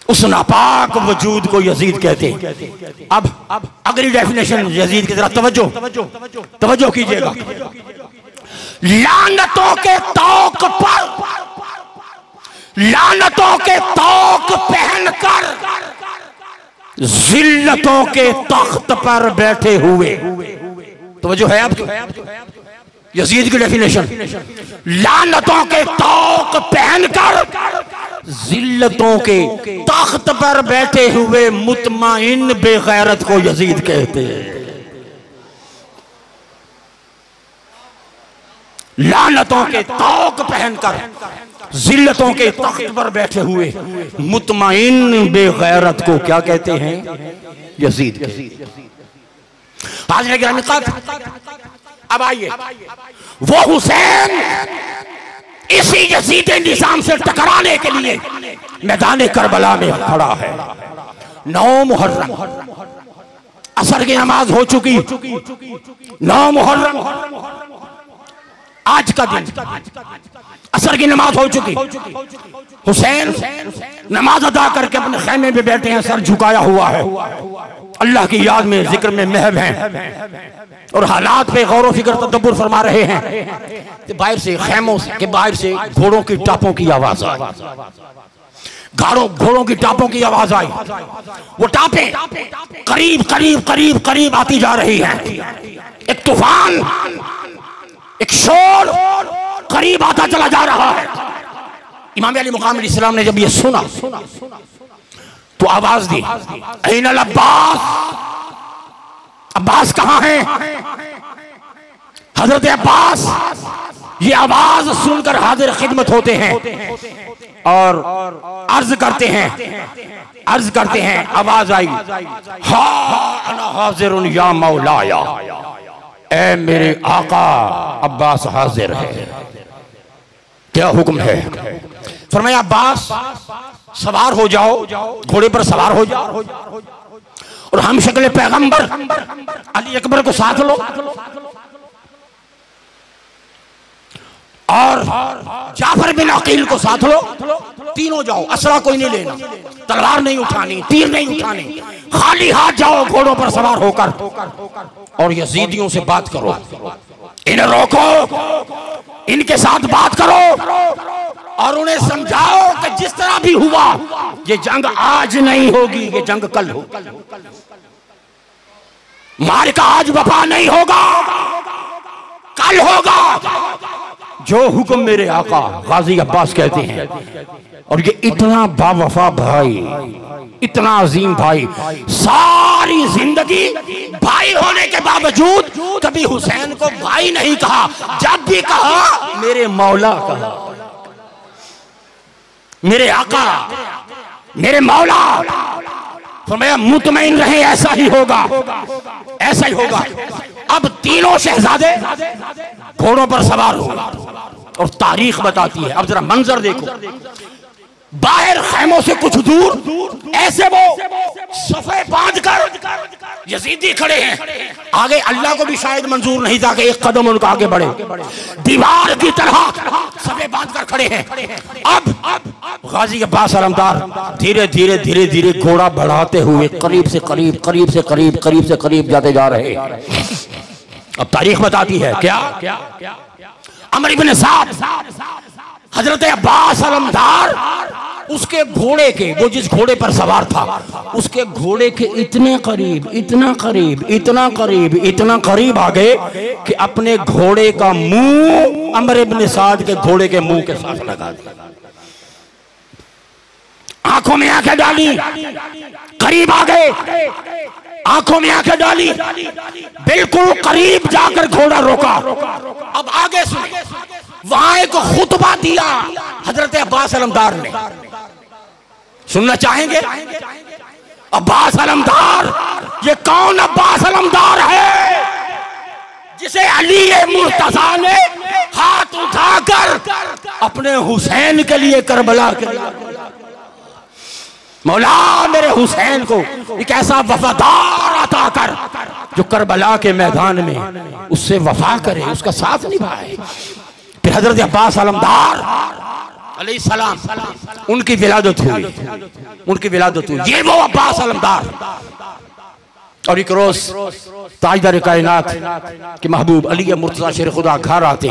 उस नापाक वजूद को यजीद कहते हैं। अब अगली डेफिनेशन यजीद की तरफ तवज्जो कीजिएगा। लानतों के तौक पर, लानतों के तौक पहनकर जिल्लतों के तख्त पर बैठे हुए। तवज्जो है आपकी? यजीद की डेफिनेशन, लानतों के तौक पहनकर जिल्लतों के तख्त पर बैठे हुए मुतमईन बेगैरत को यजीद कहते हैं। लानतों के तौक पहनकर जिल्लतों के तख्त पर बैठे हुए मुतमईन बेगैरत को क्या कहते हैं? यजीद। आज अब आइए, वो हुसैन इसी यजीद निजाम से टकराने के लिए मैदान करबला में खड़ा है। 9 मुहर्रम, असर की नमाज हो चुकी। 9 मुहर्रम आज का दिन, असर की नमाज हो चुकी। हुसैन नमाज अदा करके अपने खैमे में बैठे हैं, सर झुकाया हुआ है, अल्लाह की याद में जिक्र में महव हैं और हालात पे गौर फिक्र तदब्बुर फरमा रहे हैं। तो बाहर से, खैमों के बाहर से घोड़ों की टापों की आवाज आई। घोड़ों की टापों की आवाज आई। वो टापें करीब करीब करीब करीब आती जा रही हैं। एक तूफान, एक शोर करीब आता चला जा रहा है। इमाम अली मुकाम अलैहिस्सलाम ने जब ये सुना तो आवाज दी, ऐनल अब्बास, अब्बास कहां है? हजरत अब्बास ये आवाज सुनकर हाजिर खिदमत होते हैं और अर्ज करते हैं, आवाज आई, हा अना हाजिरुन या मौलाया, ए मेरे आका अब्बास हाजिर है, क्या हुक्म है? फरमाया अब्बास सवार हो जाओ, घोड़े पर सवार हो जाओ और हम शक्ल पैगंबर अली अकबर को साथ लो और जाफर बिन अकील को साथ लो। तीनों जाओ, असरा कोई नहीं लेना, तलवार नहीं उठानी, तीर नहीं उठानी, खाली हाथ जाओ घोड़ों पर सवार होकर और यजीदियों से बात करो, इन्हें रोको, इनके साथ बात करो और उन्हें समझाओ कि जिस तरह भी हुआ ये जंग आज नहीं होगी, ये जंग कल हो। मार्का आज वफा नहीं होगा, कल होगा। जो हुक्म मेरे आका गाजी अब्बास कहते हैं। और ये इतना बावफा भाई, इतना अजीम भाई, सारी जिंदगी भाई होने के बावजूद कभी हुसैन को भाई नहीं कहा, जब भी कहा मेरे मौला कहा, मेरे आका, मेरे मौला। फरमाया मुतमईन रहे, ऐसा ही होगा, ऐसा ही होगा। अब तीनों शहजादे घोड़ों पर सवार हो और तारीख बताती है। अब जरा मंजर देखो, बाहर खैमों से कुछ दूर ऐसे वो सफे बांधकर यजीदी खड़े हैं। आगे अल्लाह को भी शायद मंजूर नहीं था कि एक कदम उनका आगे बढ़े, दीवार की तरह सफे बांधकर खड़े हैं। अब गाजी अब्बास अलमदार धीरे धीरे धीरे धीरे घोड़ा बढ़ाते हुए करीब से करीब, करीब से करीब, करीब से करीब जाते जा रहे हैं। अब तारीख बताती है क्या, अमर इब्न साद, हजरत अब्बास अलमदार, उसके घोड़े के, वो जिस घोड़े पर सवार था, उसके घोड़े के इतने करीब, इतना करीब, इतना करीब, इतना करीब आ गए कि अपने घोड़े का मुंह अमर इब्न साद के घोड़े के मुंह के साथ लगा दिया, आंखों में आंखें डाली, करीब आ गए, आंखों में आंखें डाली, बिल्कुल करीब जाकर घोड़ा रोका। अब आगे सुने, वहां एक खुतबा दिया हजरत अब्बास अलमदार ने, सुनना चाहेंगे? अब्बास अलमदार, ये कौन अब्बास अलमदार है जिसे अली मुर्तजा ने हाथ उठाकर अपने हुसैन के लिए करबला के लिए, मौला मेरे हुसैन को एक ऐसा वफादार अता कर जो करबला के मैदान में उससे वफा करे, उसका साथ निभाए। फिर हजरत अब्बास अलमदार अलैहिस्सलाम, उनकी विलादत हुई, उनकी विलादत हुई। ये वो अब्बास अलमदार, और एक रोज ताजदार कायनात के महबूब अली मुर्तजा शेर खुदा घर आते,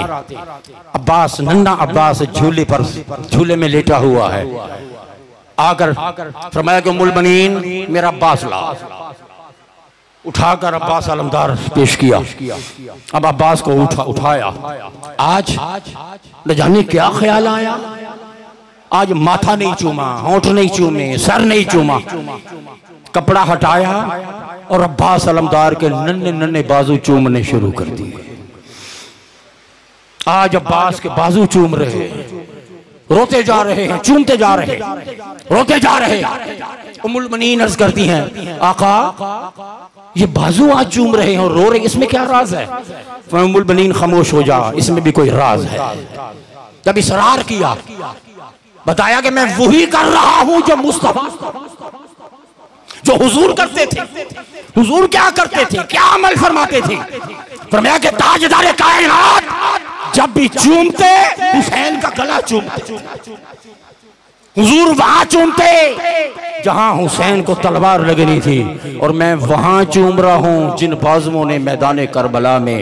अब्बास, नन्ना अब्बास झूले में लेटा हुआ है, आकर फरमाया कि उम्मुल बनीन मेरा अब्बास ला, उठाकर अब्बास अलमदार पेश किया। अब अब्बास को उठाया, आज न जाने क्या ख्याल आया, आज माथा नहीं चूमा, होंठ नहीं चूमे, सर नहीं चूमा, कपड़ा हटाया और अब्बास अलमदार के नन्हे नन्हे बाजू चूमने शुरू कर दिए। आज अब्बास के बाजू चूम रहे हैं, रोते जा रहे हैं, चूमते जा रहे हैं, रोते जा रहे हैं। उम्मुल बनीन अर्ज करती हैं, आका ये बाजू आज चूम रहे हैं और रो रहे, इसमें क्या राज है? उम्मुल बनीन खामोश हो जा, इसमें भी कोई राज है। जब इसरार किया, बताया कि मैं वही कर रहा हूं जो मुस्तफा, जो हुजूर करते थे। हुजूर क्या करते थे, क्या अमल फरमाते थे? फरमाया कि ताजदार कायनात जब भी चूमते हुसैन का गला चूमते, हुजूर वहां चूमते जहां हुसैन को तलवार लगनी थी, और मैं वहां चूम रहा हूं जिन बाजुओं ने मैदान करबला में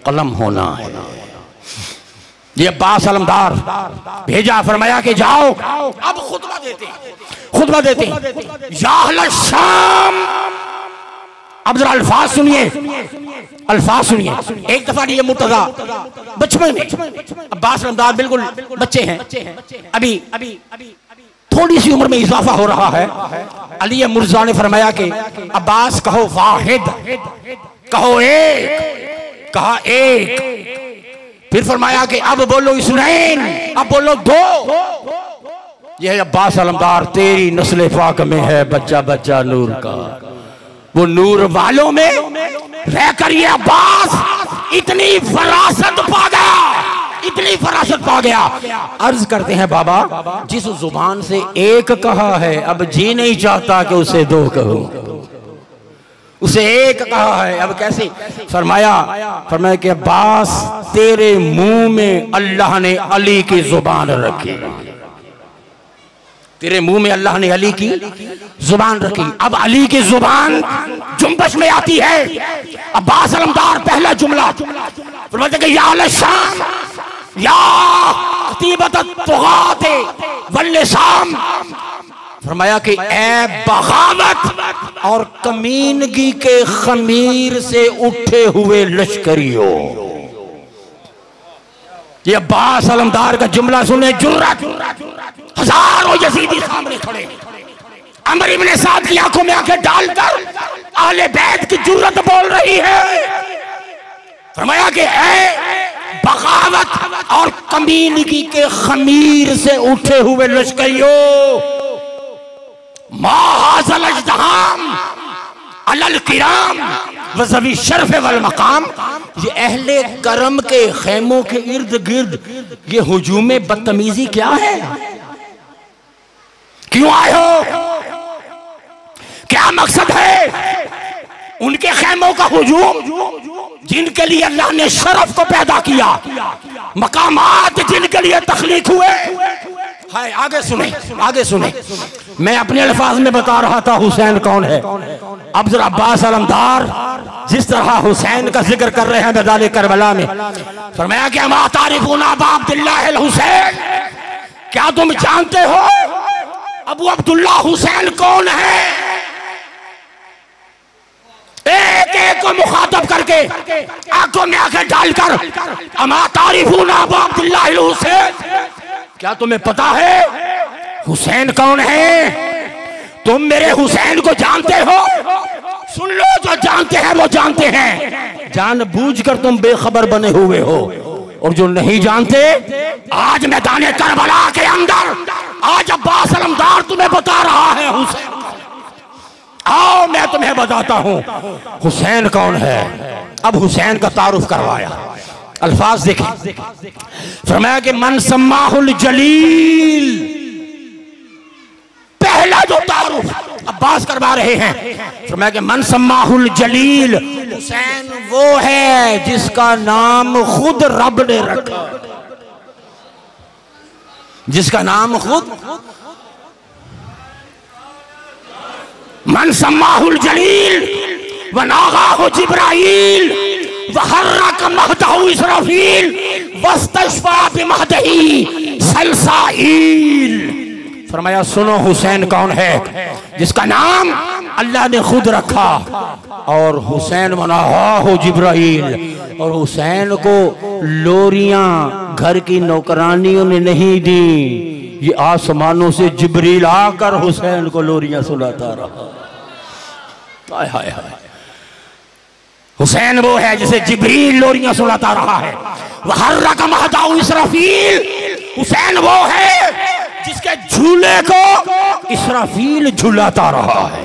कलम होना है। ये अब्बास अलमदार भेजा, फरमाया कि जाओ, अब खुतबा देते, खुतबा देते, या अहल शाम। अब जरा अल्फाज सुनिए, अल्फाज सुनिए। एक दफा ये मुर्तजा बचपन में, अब्बास अलमदार बिल्कुल बच्चे हैं, अभी थोड़ी सी उम्र में इजाफा हो रहा है। अली मुर्तजा ने फरमाया कि अब्बास कहो वाहिद, कहो एक, कहा एक। फिर फरमाया कि अब बोलो इसनैन, अब बोलो दो। यह अब्बास अलमदार तेरी नस्ल पाक में है बच्चा बच्चा नूर का, वो नूर वालों में रहकर ये अब्बास इतनी फरासत पा गया, इतनी फरासत पा गया। अर्ज करते हैं बाबा, जिस जुबान से एक कहा है अब जी नहीं चाहता कि उसे दो कहो, उसे एक कहा है अब कैसे? फरमाया कि अब्बास तेरे मुंह में अल्लाह ने अली की जुबान रखी, तेरे मुंह में अल्लाह ने अली की जुबान रखी। अब अली की जुबान जुम्बश में आती है। अब्बास अलमदार पहला जुमला फरमाते कि या अहल शाम, या खतीबत तुगात वल्लिसाम, फरमाया कि ए बगावत और कमीनगी के खमीर से उठे हुए लश्करियों। ये अब्बास अलमदार का जुमला सुने, जुर्रत, हजारों यजीदी सामने खड़े, अमर इब्न साद की आंखों में आंखें डालकर अहले बैत की जुर्रत बोल रही है। फरमाया कि ए बगावत और कमीनगी के खमीर से उठे हुए लश्करियों, माहाज़ल अजदहाम अलल किराम वज़वी शर्फ वल मकाम। ये अहले करम के खेमों के इर्द गिर्द ये हुजूम बदतमीजी क्या है? क्यों आए हो? क्या मकसद है? उनके खेमों का हुजूम जिनके लिए अल्लाह ने शरफ को पैदा किया, मकामात जिनके लिए तख्लीक हुए, हाय आगे सुने, आगे सुने। मैं अपने अल्फाज में बता रहा था हुसैन कौन है। अब जरा अब्बास अलमदार जिस तरह हुसैन का जिक्र कर रहे हैं मैदान करबला में, फरमाया कि मा तारिफूना अबा अब्दुल्लाह अल हुसैन, क्या तुम जानते हो अबू अब्दुल्ला हुसैन कौन है? एक एक को मुखातब करके आंखों में आंखें डालकर, अमा तारिफूना अबा अब्दुल्ला अल हुसैन, क्या तुम्हें पता है हुसैन कौन है? तुम मेरे हुसैन को जानते हो? सुन लो, जो जानते हैं वो जानते हैं, जानबूझकर तुम बेखबर बने हुए हो। और जो नहीं जानते, आज मैदान करबला के अंदर आज अब्बास अलमदार तुम्हें बता रहा है हुसैन। आओ मैं तुम्हें बताता हूं हुसैन कौन है। अब हुसैन का तारुफ करवाया, अल्फाज देखें। फरमाया कि मन सम्माहुल जलील, पहला जो तारुफ अब्बास करवा रहे हैं, फरमाया कि मन सम्माहुल जलील, हुसैन वो है जिसका नाम खुद रब ने रखा, जिसका नाम खुद। मन सम्माहुल जलील व नागाहु जिब्राइल वहर्रक महदहु इसराफील वस्तशफा बिमहदही सलसाइल। फरमाया सुनो हुसैन कौन है, जिसका नाम अल्लाह ने खुद रखा, और हुसैन मनाहा जिब्राइल, और हुसैन को लोरियां घर की नौकरानियों ने नहीं दी, ये आसमानों से जिब्रील आकर हुसैन को लोरियां सुनाता रहा। हाय हाय हाय, हुसैन वो है जिसे जिब्रील लोरियां सुनाता रहा है। वहर्रक महदहु इसराफील, हुसैन वो है जिसके झूले को इसराफील झुलाता रहा है।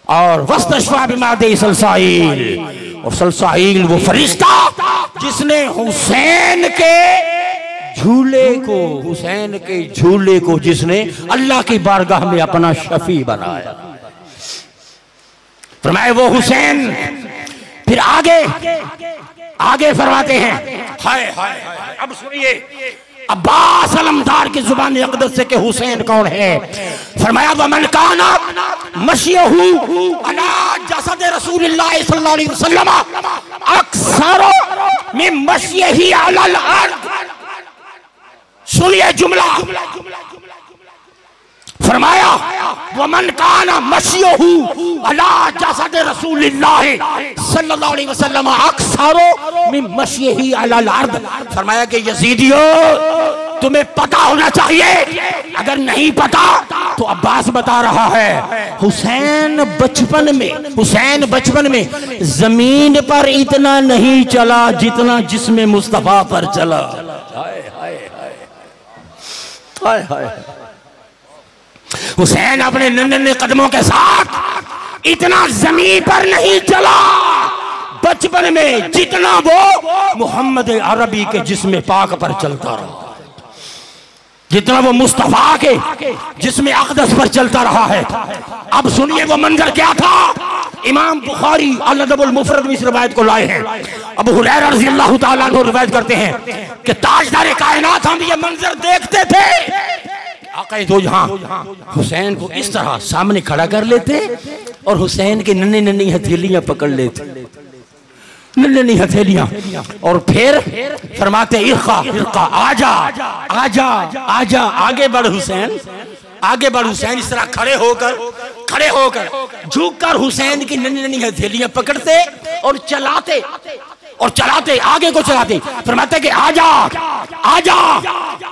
और वस्तशफा बिमहदही सलसाइल, और सलसाइल वो फरिश्ता जिसने हुसैन के झूले को, हुसैन के झूले को जिसने अल्लाह की बारगाह में अपना शफी बनाया। फरमाए वो हुसैन। फिर आगे आगे फरमाते हैं, हाय हाय हाय, अब सुनिए अब्बास अलमदार की जुबान अक़दस से कि हुसैन कौन है। फरमाया वमन काना मशियहु अला जसद रसूलिल्लाह सल्लल्लाहु अलैहि वसल्लम अक्सर मिन मशियही अलल अर्द। सुनिए जुमला, फरमाया वमन काना मशियहु अला जसद रसूलिल्लाह सल्लल्लाहु अलैहि वसल्लम अक्सर मिन मशियही अलल अर्द। फरमाया कि यजीदियों तुम्हें पता होना चाहिए, अगर नहीं पता तो अब्बास बता रहा है, हुसैन बचपन में जमीन पर इतना नहीं चला जितना जिस्म मुस्तफा पर चला। हाय हाय हाय हाय, हुसैन अपने नन्हे कदमों के साथ इतना जमीन पर नहीं चला बचपन में जितना वो मोहम्मद अरबी के जिस्म पाक पर चलता रहा, जितना वो मुस्तफा के जिस्म अक़दस पर चलता रहा है। अब सुनिए वो मंजर क्या था। इमाम बुखारी अल-अदबुल मुफ़रद में इस रिवायत को लाए हैं। अबू हुरैरा रज़ी अल्लाह ताला अन्हु रिवायत करते हैं कि ताजदार कायनात हम ये मंजर देखते थे, आक़ा दो जहां हुसैन को इस तरह सामने खड़ा कर लेते और हुसैन की नन्ही नन्ही हथेलियां पकड़ लेते, नन्ही हथेलियां, और फिर फरमाते इरका इरका, आजा आजा आजा, आगे बढ़ हुसैन, आगे बढ़ हुसैन। इस तरह खड़े होकर झुककर हुसैन की नन्ही नन्ही हथेलियां पकड़ते और चलाते आगे को चलाते। फरमाते कि आजा आजा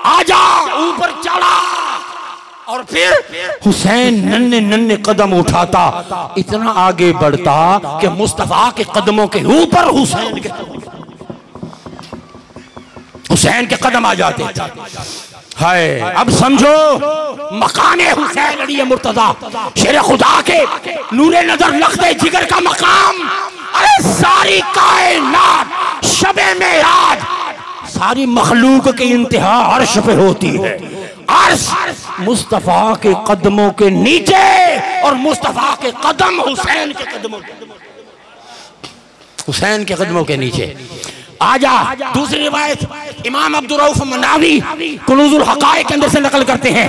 आजा, ऊपर चढ़ा, और फिर हुसैन नन्हे नन्हे कदम उठाता, इतना आगे बढ़ता कि मुस्तफा के कदमों के ऊपर हुसैन के कदम आ जाते। हाय, अब समझो मकाने हुसैन अली मुर्तजा शेर खुदा के नूरे नजर लख्ते जिगर का मकाम। अरे सारी कायनात शबे मेराज, सारी मखलूक की इंतहा अर्श पे होती है। अर्श मुस्तफा के कदमों के नीचे और मुस्तफा के कदम हुसैन के कदमों के नीचे। आजा, दूसरी रिवायत इमाम अब्दुल रऊफ मनावी कुनूजुल हकाइक के अंदर से नकल करते हैं,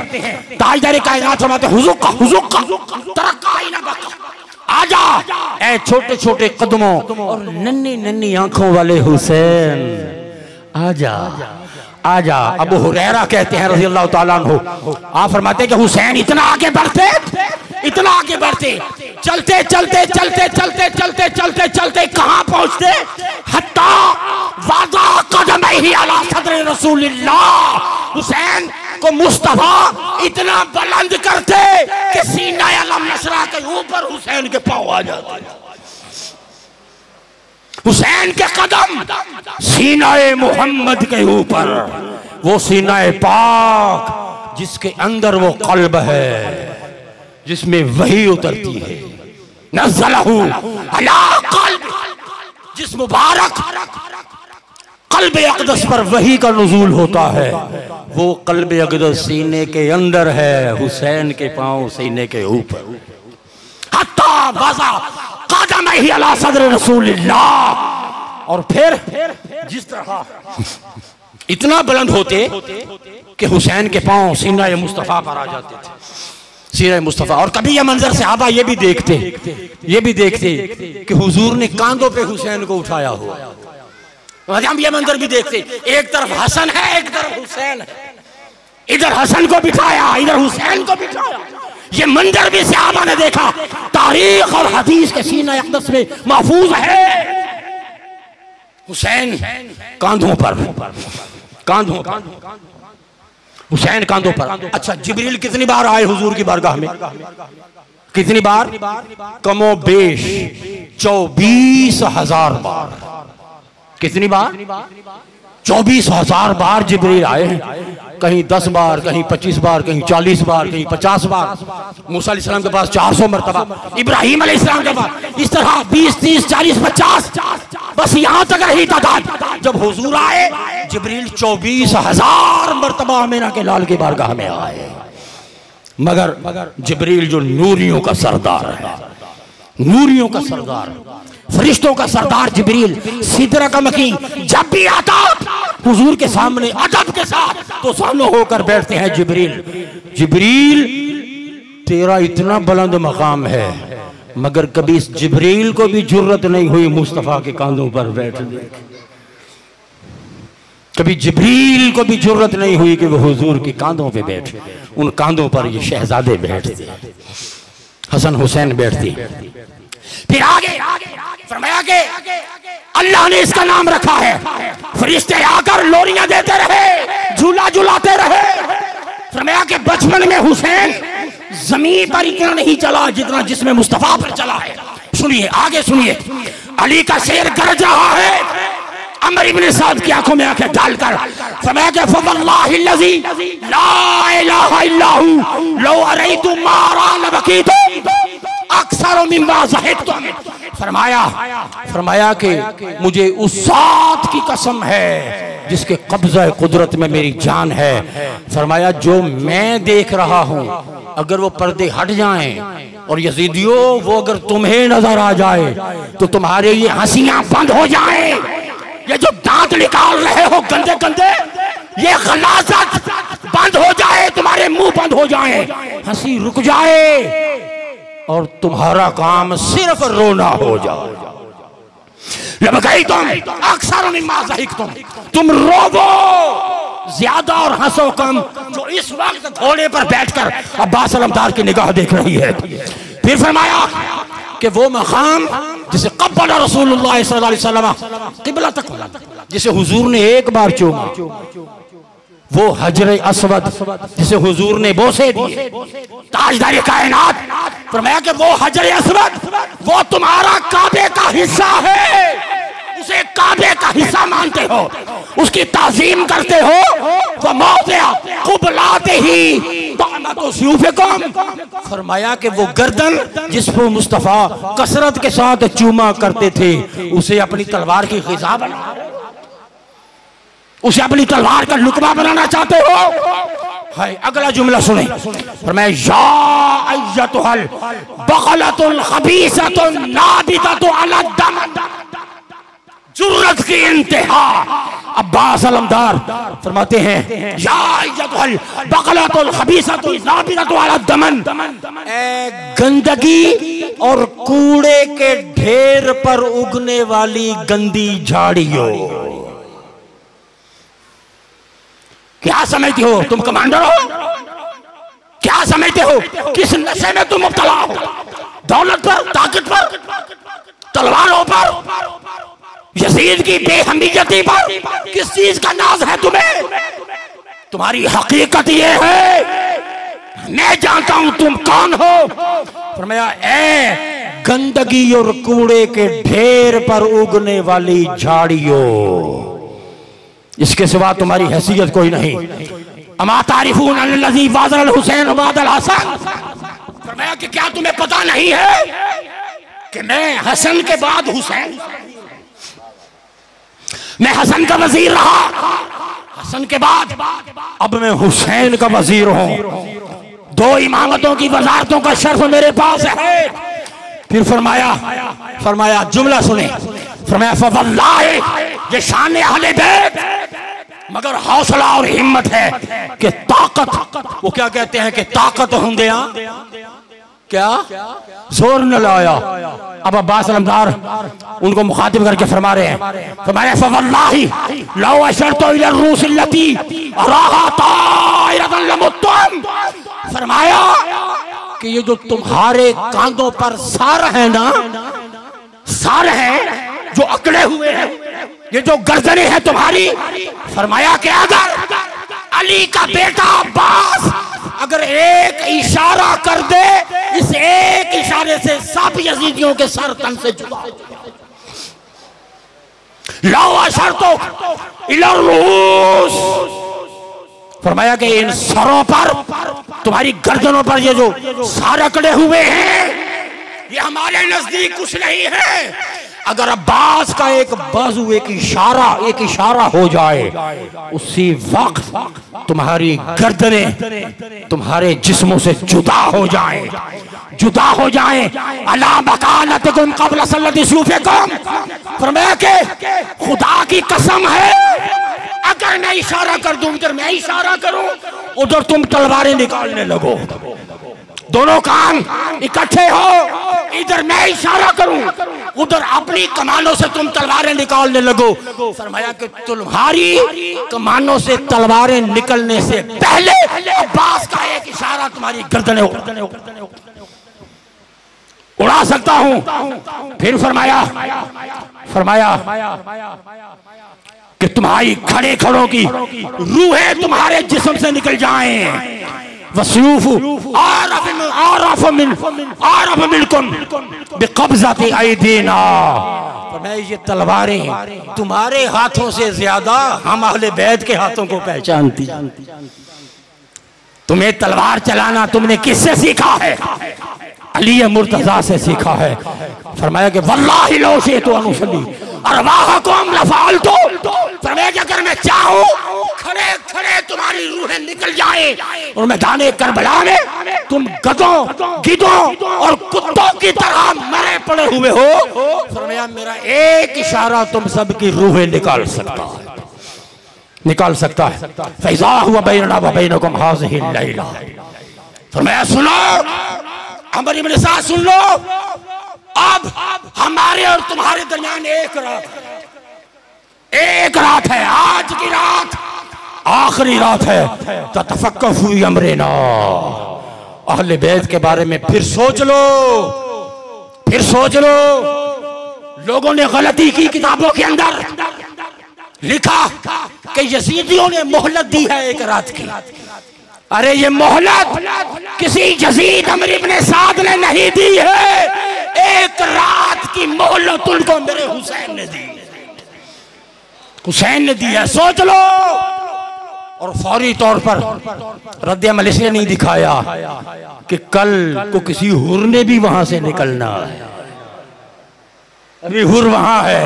ताजदार कायनात फरमाते हुज़ुक्का हुज़ुक्का तरक्का इला बका, आजा ऐ छोटे छोटे कदमों और नन्ही नन्ही आंखों वाले हुसैन, आजा आजा। अबू हुरैरा कहते हैं रज़ी अल्लाह ताला अन्हु, आप फरमाते हैं कि हुसैन इतना आगे बढ़ते, इतना आगे बढ़ते, चलते चलते चलते चलते चलते चलते चलते कहां पहुंचते, हत्ता वाज़ा कदमैहि अला सदर रसूलिल्लाह, हुसैन को मुस्तफा इतना बुलंद करते कि सीना अलम नशरा के ऊपर हुसैन के पांव आ जाते। हुसैन के कदम सीनाए मोहम्मद के ऊपर, वो सीनाए पाक जिसके अंदर वो कल्ब है जिसमें वही उतरती है, नज़लहु अला कल्ब, जिस मुबारक कल्ब अक़दस पर वही का नुज़ूल होता है, वो कल्ब अक़दस सीने के अंदर है, हुसैन के पांव सीने के ऊपर। हत्ता वाज़ा कदमैहि अला सदर रसूलिल्लाह, और फिर जिस तरह इतना बुलंद होते कि हुसैन के पांव सीना मुस्तफा पर आ जाते थे, सीना मुस्तफा। और कभी यह मंजर सहाबा ये भी देखते कि हुजूर ने कांधों पे हुसैन को उठाया हुआ, हम ये मंजर भी देखते, एक तरफ हसन है एक तरफ हुसैन है, इधर हसन को बिठाया इधर हुसैन को बिठाया, ये मंजर भी सहाबा ने देखा, तारीख और हदीस के सीना अक़दस में महफूज है। हुसैन कांधों पर, हुसैन कांधों पर। अच्छा, जिब्रील कितनी बार आए हुजूर की बारगाह में, कितनी बार? कमो बेश 24,000 बार। कितनी बार? 24,000 बार जिब्रील आए हैं, कहीं 10 बार, कहीं 25 बार, कहीं 40 बार, कहीं 50 बार। मूसा अलैहिस्सलाम के पास 400 मरतबा, इब्राहिम अलैहिस्सलाम के पास इस तरह 20, 30, 40, 50, बस यहां तक रही तादाद। जब हुजूर आए जिब्रील 24,000 मरतबा आमिना के लाल की बारगाह में आए। मगर जिब्रील जो नूरियों का सरदार है, नूरियों का सरदार, फरिश्तों का सरदार जिब्रील, सिदरा का मकीन, जब भी आता हुजूर के सामने अदब के साथ तो सामने होकर बैठते हैं। जिब्रील तेरा इतना बुलंद मकाम है, मगर कभी इस जिब्रील को भी जुर्रत नहीं हुई मुस्तफा के कांधों पर बैठने, कभी जिब्रील को भी जुर्रत नहीं हुई कि वो हुजूर के कांधों पे बैठे। उन कांधों पर ये शहजादे बैठते, हसन हुसैन बैठती। फिर आगे फरमाया कि अल्लाह ने इसका नाम रखा है, फरिश्ते आकर लोरियां देते रहे, झूला झुलाते रहे। फरमाया कि बचपन में हुसैन जमीन पर इतना नहीं चला जितना जिसमें मुस्तफा पर चला है। सुनिए, आगे सुनिए, अली का शेर गरज रहा है। अमर इब्न साद की आंखों में आंखें डालकर फरमाया कि फवल्लाहि लज़ी ला इलाहा इल्ला हु लौ अरैतु मा रा लबकीतु अक्सर मिम्मा ज़हिदतुम। फरमाया कि मुझे उस ज़ात की कसम है जिसके कब्ज़ा कुदरत में मेरी जान है। फरमाया जो मैं देख रहा हूं अगर वो पर्दे हट जाएं और यजीदियों वो अगर तुम्हें नजर आ जाए तो तुम्हारे ये हंसियां बंद हो जाएं, ये जो दांत निकाल रहे हो गंदे गंदे, ये गलाजत बंद हो जाए, तुम्हारे मुंह बंद हो जाए, हंसी रुक जाए और तुम्हारा काम सिर्फ रोना हो जाए। तुम अक्सर मिम्मा ज़हिकतुम, तुम रोवो ज्यादा और हंसो कम। जो इस वक्त घोड़े पर बैठकर अब्बास अलमदार की निगाह देख रही है। फिर फरमाया कि वो मकाम जिसे कब्बल रसूलुल्लाह सल्लल्लाहु अलैहि वसल्लम क़िबला तक, जिसे हुजूर ने एक बार चूमा, वो हजर अस्वद जिसे हुजूर ने बोसे दिए, ताजदार कायनात। फरमाया कि वो हजर अस्वद वो तुम्हारा काबे का हिस्सा है, उसे काबे का हिस्सा मानते हो, उसकी ताज़ीम करते हो। वो मौज़िअ क़ुबलातिही तअमतु सूफ़िकुम। फरमाया कि वो गर्दन जिस पर मुस्तफ़ा कसरत के साथ चूमा करते थे उसे अपनी तलवार की ग़िज़ा बना, उसे अपनी तलवार का लुकमा बनाना चाहते हो। है अगला जुमला सुने, फरमाया या अय्यतुहल बग़लतुल ख़बीसतुन नाबिततु अला दम। जुर्रत की इंतहा। अब्बास अलमदार फरमाते हैं या अय्युहल बकलतुल खबीसतुल नाबिरतु अला दमन, ए गंदगी और कूड़े के ढेर पर उगने वाली गंदी झाड़ियों। क्या समझते हो तुम कमांडर हो? क्या समझते हो किस नशे में तुम मुब्तला हो? दौलत पर, ताकत पर, तलवारों पर, यजीद की बेहमीयती पर किस चीज का नाज है तुम्हें? तुम्हारी हकीकत ये है, मैं जानता हूं तुम कौन हो। फरमाया ए गंदगी और कूड़े के ढेर पर उगने वाली झाड़ियों, इसके सिवा तुम्हारी हैसियत कोई नहीं। अमा तारिफून अल्लज़ी वाज़ल हुसैन वादल हसन, फरमाया कि क्या तुम्हें पता नहीं है कि मैं हसन के बाद हुसैन, मैं हसन का वजीर रहा, हसन के बाद अब मैं हुसैन का वजीर हूं। 2 इमामतों की वजारतों का शर्फ मेरे पास है। फिर फरमाया जुमला सुने, फरमाया फवल्लाहि, ये शान अहले बैत, मगर हौसला और हिम्मत है कि ताकत, वो क्या कहते हैं कि ताकत होंगे क्या जोर न लाया। अब अब्बास अलमदार उनको मुखातिब करके फरमा रहे हैं, फरमाया फवल्लाहि लौ अशरतु इला रूस अल्लती अराहा तायरतन लमुत्तम, फरमाया कि ये जो तुम्हारे कांधों पर सार है ना, सार है जो अकड़े हुए हैं, ये जो गर्दनें हैं तुम्हारी, फरमाया कि अगर अली का बेटा अब्बास अगर एक इशारा कर दे, इस एक इशारे से सब यजीदियों के सर तन से जुदा हो जाए। लाओ अशरतो इला रूस, फरमाया कि इन सरों पर, तुम्हारी गर्दनों पर ये जो सार अकड़े हुए हैं, ये हमारे नजदीक कुछ नहीं है। अगर अब्बास का एक बाजू, एक इशारा हो जाए, उसी वक्त तुम्हारी गर्दनें तुम्हारे जिस्मों से जुदा हो जाएं, अला मकानतकुम क़ब्ल सल्लति सूफ़िकुम, फरमाया कि खुदा की कसम है, अगर मैं इशारा कर दूं, इधर मैं इशारा करूं, उधर तुम तलवारें निकालने लगो, दोनों काम इकट्ठे हो, इधर मैं इशारा करूं, उधर अपनी कमानों से तुम तलवारें निकालने लगो। फरमाया कि तुम्हारी कमानों से तलवारें निकलने से पहले अब्बास का एक इशारा तुम्हारी गर्दनें उड़ा सकता हूं। फिर फरमाया कि तुम्हारी खड़ों की रूहें तुम्हारे जिस्म से निकल जाएं, वसूफ आरफ मिनकुम बिक़ब्ज़ति अयदीना, ये तलवारें तुम्हारे हाथों से ज्यादा हम अहले बैत के हाथों को पहचानती। तुम्हें तलवार चलाना तुमने किससे सीखा है? अली मुर्तजा से सीखा है। फरमाया कि वल्लाहि लौ शिअतु अन उसल्ली अरवाहकुम लफ़अलतु, फरमाया कि अगर मैं चाहूं खड़े खड़े तुम्हारी रूहें निकल जाए और मैदाने करबला में तुम गधों, गिद्धों और कुत्तों की तरह मरे पड़े हुए हो, फरमाया मेरा एक इशारा तुम सबकी रूहें निकाल सकता है। फ़इज़ा हुवा बैनना व बैनकुम हाज़िहिल लैला, फरमाया सुनो अमर इब्न साद, सुन लो, अब हमारे और तुम्हारे दरमियान एक रात है, आज की रात आखिरी रात है। ततफ़क्कफ़ू फ़ी अमरिना, अहले बैत के बारे में फिर सोच लो। लोगों ने गलती की, किताबों के अंदर लिखा कि यजीदियों ने मोहलत दी है एक रात की। अरे ये मोहलत किसी यजीद अमर इब्न साद ने नहीं दी है, एक रात की मोहलत उनको मेरे हुसैन ने दी है, सोच लो। और फौरी तौर पर रद्द-ए-अमल इसलिए नहीं दिखाया कि कल को किसी हुर ने भी वहां से निकलना है, अभी हुर वहां है,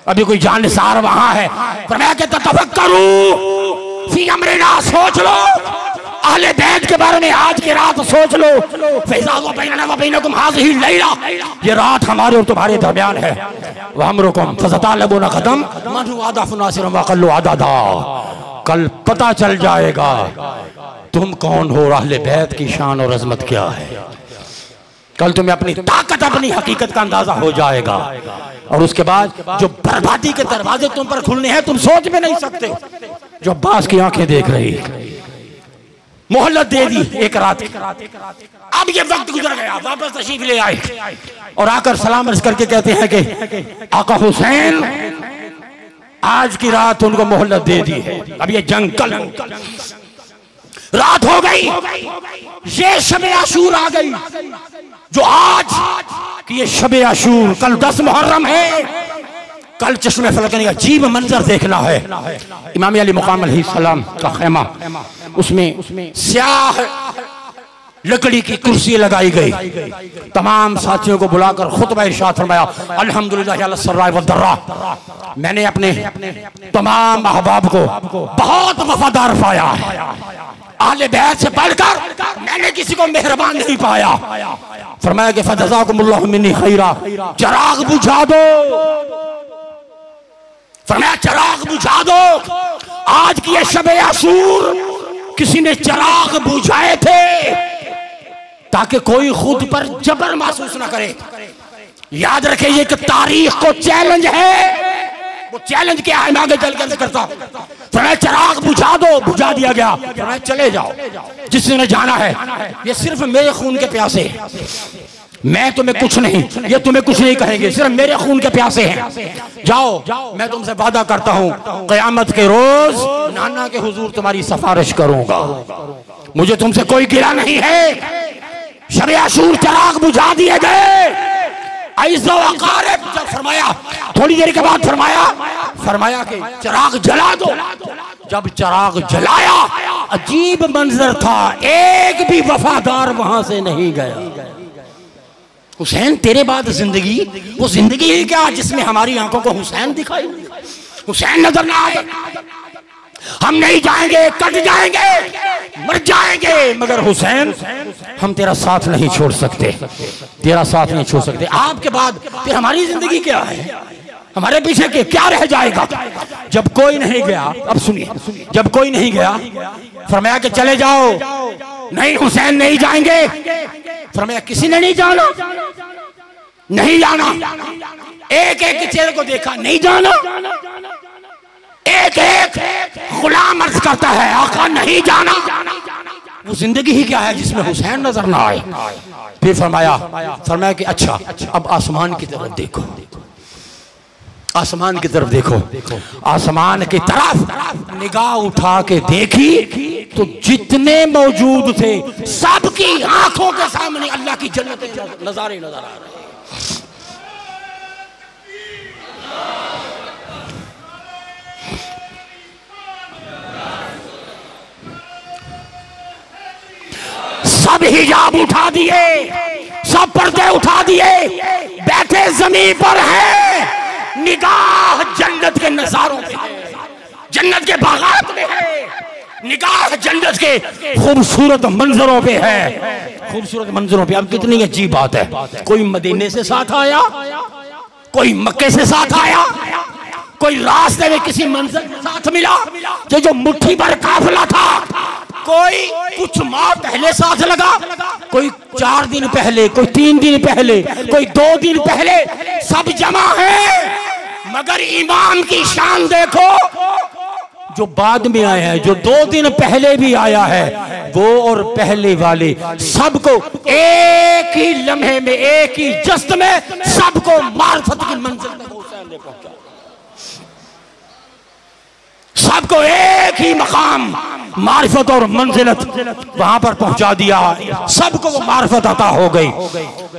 अभी कोई जानिसार वहां है। फरमाया कि तफक्करू फी अमरिना, सोच लो अहले बैत के बारे में आज की रात सोच लो। ये रात हमारे और तुम्हारे दरमियान है। कल पता चल जाएगा तुम कौन हो, अहले बैत की शान और अजमत क्या है। कल तुम्हें अपनी ताकत, अपनी हकीकत का अंदाजा हो जाएगा। और उसके बाद जो बर्बादी के दरवाजे तुम पर खुलने हैं तुम सोच भी नहीं सकते। जो अब्बास की आंखें देख रही, मोहल्लत दे दी एक रात। अब ये वक्त गुजर गया, वापस तशरीफ ले आए और आकर सलाम अर्ज करके कहते हैं कि आका हुसैन आज की रात उनको मोहल्लत दे दी है। अब ये जंग कल रात हो गई, ये शबे आशूर आ गई। जो आज कि ये शबे आशूर, कल 10 मुहर्रम है। कल चश्मे फलक का अजीब मंजर देखना है। इमाम अली मुकाम अलैहिस्सलाम का खेमा, उसमें स्याह लकड़ी की कुर्सी लगाई गई। तमाम साथियों को बुलाकर खुतबा इरशाद फरमाया, अल्हम्दुलिल्लाह अला सर्राय व दर्रा। मैंने अपने तमाम अहबाब को बहुत वफादार पाया है। अहले बैत से बढ़कर मैंने किसी को मेहरबान नहीं पाया। फरमाया कि फजज़ाकुमुल्लाहु मिन्नी खैरा, चिराग बुझा दो। फरमाया चिराग बुझा दो। आज की ये शबे आशूर किसी ने चिराग बुझाए थे ताकि कोई खुद पर जबर महसूस ना करे। याद रखे ये कि तारीख को चैलेंज है। वो चैलेंज क्या है, मैं आगे चल कर करता। फरमाया चिराग बुझा दो, बुझा दिया गया। फरमाया चले जाओ, जिसने जाना है। ये सिर्फ मेरे खून के प्यासे, मैं तुम्हें कुछ नहीं, ये तुम्हें कुछ नहीं कहेंगे, सिर्फ मेरे खून के प्यासे हैं। जाओ, मैं तुमसे वादा करता हूँ क़यामत के रोज नाना के हुजूर तुम्हारी सिफारिश करूंगा। मुझे तुमसे कोई गिला नहीं है। शबे आशूर चिराग बुझा दिए गए। जब फरमाया, थोड़ी देर के बाद फरमाया कि चिराग जला दो। जब चिराग जलाया, अजीब मंजर था, एक भी वफादार वहां से नहीं गया। हुसैन तेरे बाद जिंदगी, वो जिंदगी ही क्या जिसमें हमारी आंखों को हुसैन दिखाई, हुसैन नजर ना आए। हम नहीं जाएंगे, कट जाएंगे, मर जाएंगे, मगर हुसैन हम तेरा साथ नहीं छोड़ सकते, तेरा साथ नहीं छोड़ सकते। आपके बाद फिर हमारी जिंदगी क्या है, हमारे पीछे के क्या रह जाएगा। जब कोई नहीं गया, अब सुनिए, जब कोई नहीं गया फरमाया कि चले जाओ। नहीं हुसैन नहीं जाएंगे। फरमाया किसी ने नहीं जाना, नहीं जाना। एक एक चेहरे को देखा, नहीं जाना। एक एक गुलाम अर्ज करता है, आका नहीं जाना। वो जिंदगी ही क्या है जिसमें हुसैन नजर ना आए। फिर फरमाया कि अच्छा अब आसमान की तरफ देखो, आसमान की तरफ देखो। आसमान की तरफ निगाह उठा के देखी तो जितने मौजूद थे सबकी आंखों के सामने अल्लाह की जन्नत नजारे नजर आ रहे हैं। सब हिजाब उठा दिए, सब पर्दे उठा दिए, बैठे जमीन पर है। निगाह जन्नत के नजारों पे है, जन्नत के बागात में है। निगाह जन्नत के खूबसूरत मंजरों पे है, खूबसूरत मंजरों पे। अब कितनी अजीब बात है, कोई मदीने से साथ आया, कोई मक्के से साथ आया, कोई रास्ते में किसी मंजिल के साथ मिला, जो मुट्ठी भर काफिला था, कोई कुछ माह पहले साथ लगा, कोई 4 दिन पहले, कोई 3 दिन पहले, कोई 2 दिन पहले, सब जमा है। मगर इमाम की शान देखो, जो बाद में आया है, जो 2 दिन पहले भी आया है, वो और पहले वाले सबको एक ही लम्हे में, एक ही जस्त में सबको मार्फत की मंजिल तक हुसैन ने पहुंचा। सबको एक ही मकाम मार्फत और मंजिलत वहां पर पहुंचा दिया। सबको वो मार्फत अता हो गई,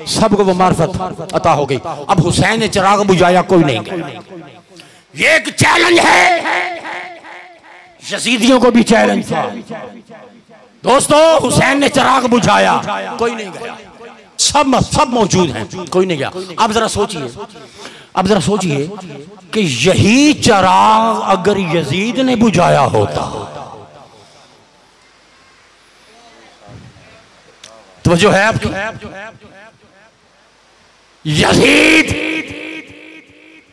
सबको वो मार्फत अता हो गई। अब हुसैन ने चिराग बुझाया, कोई नहीं गया। ये एक चैलेंज है, यजीदियों को भी चैलेंज था। दोस्तों हुसैन ने चिराग बुझाया, कोई नहीं गया। सब मौजूद हैं, कोई नहीं गया। अब जरा सोचिए, कि यही चिराग अगर यजीद ने बुझाया होता तो जो है आपकी, यजीद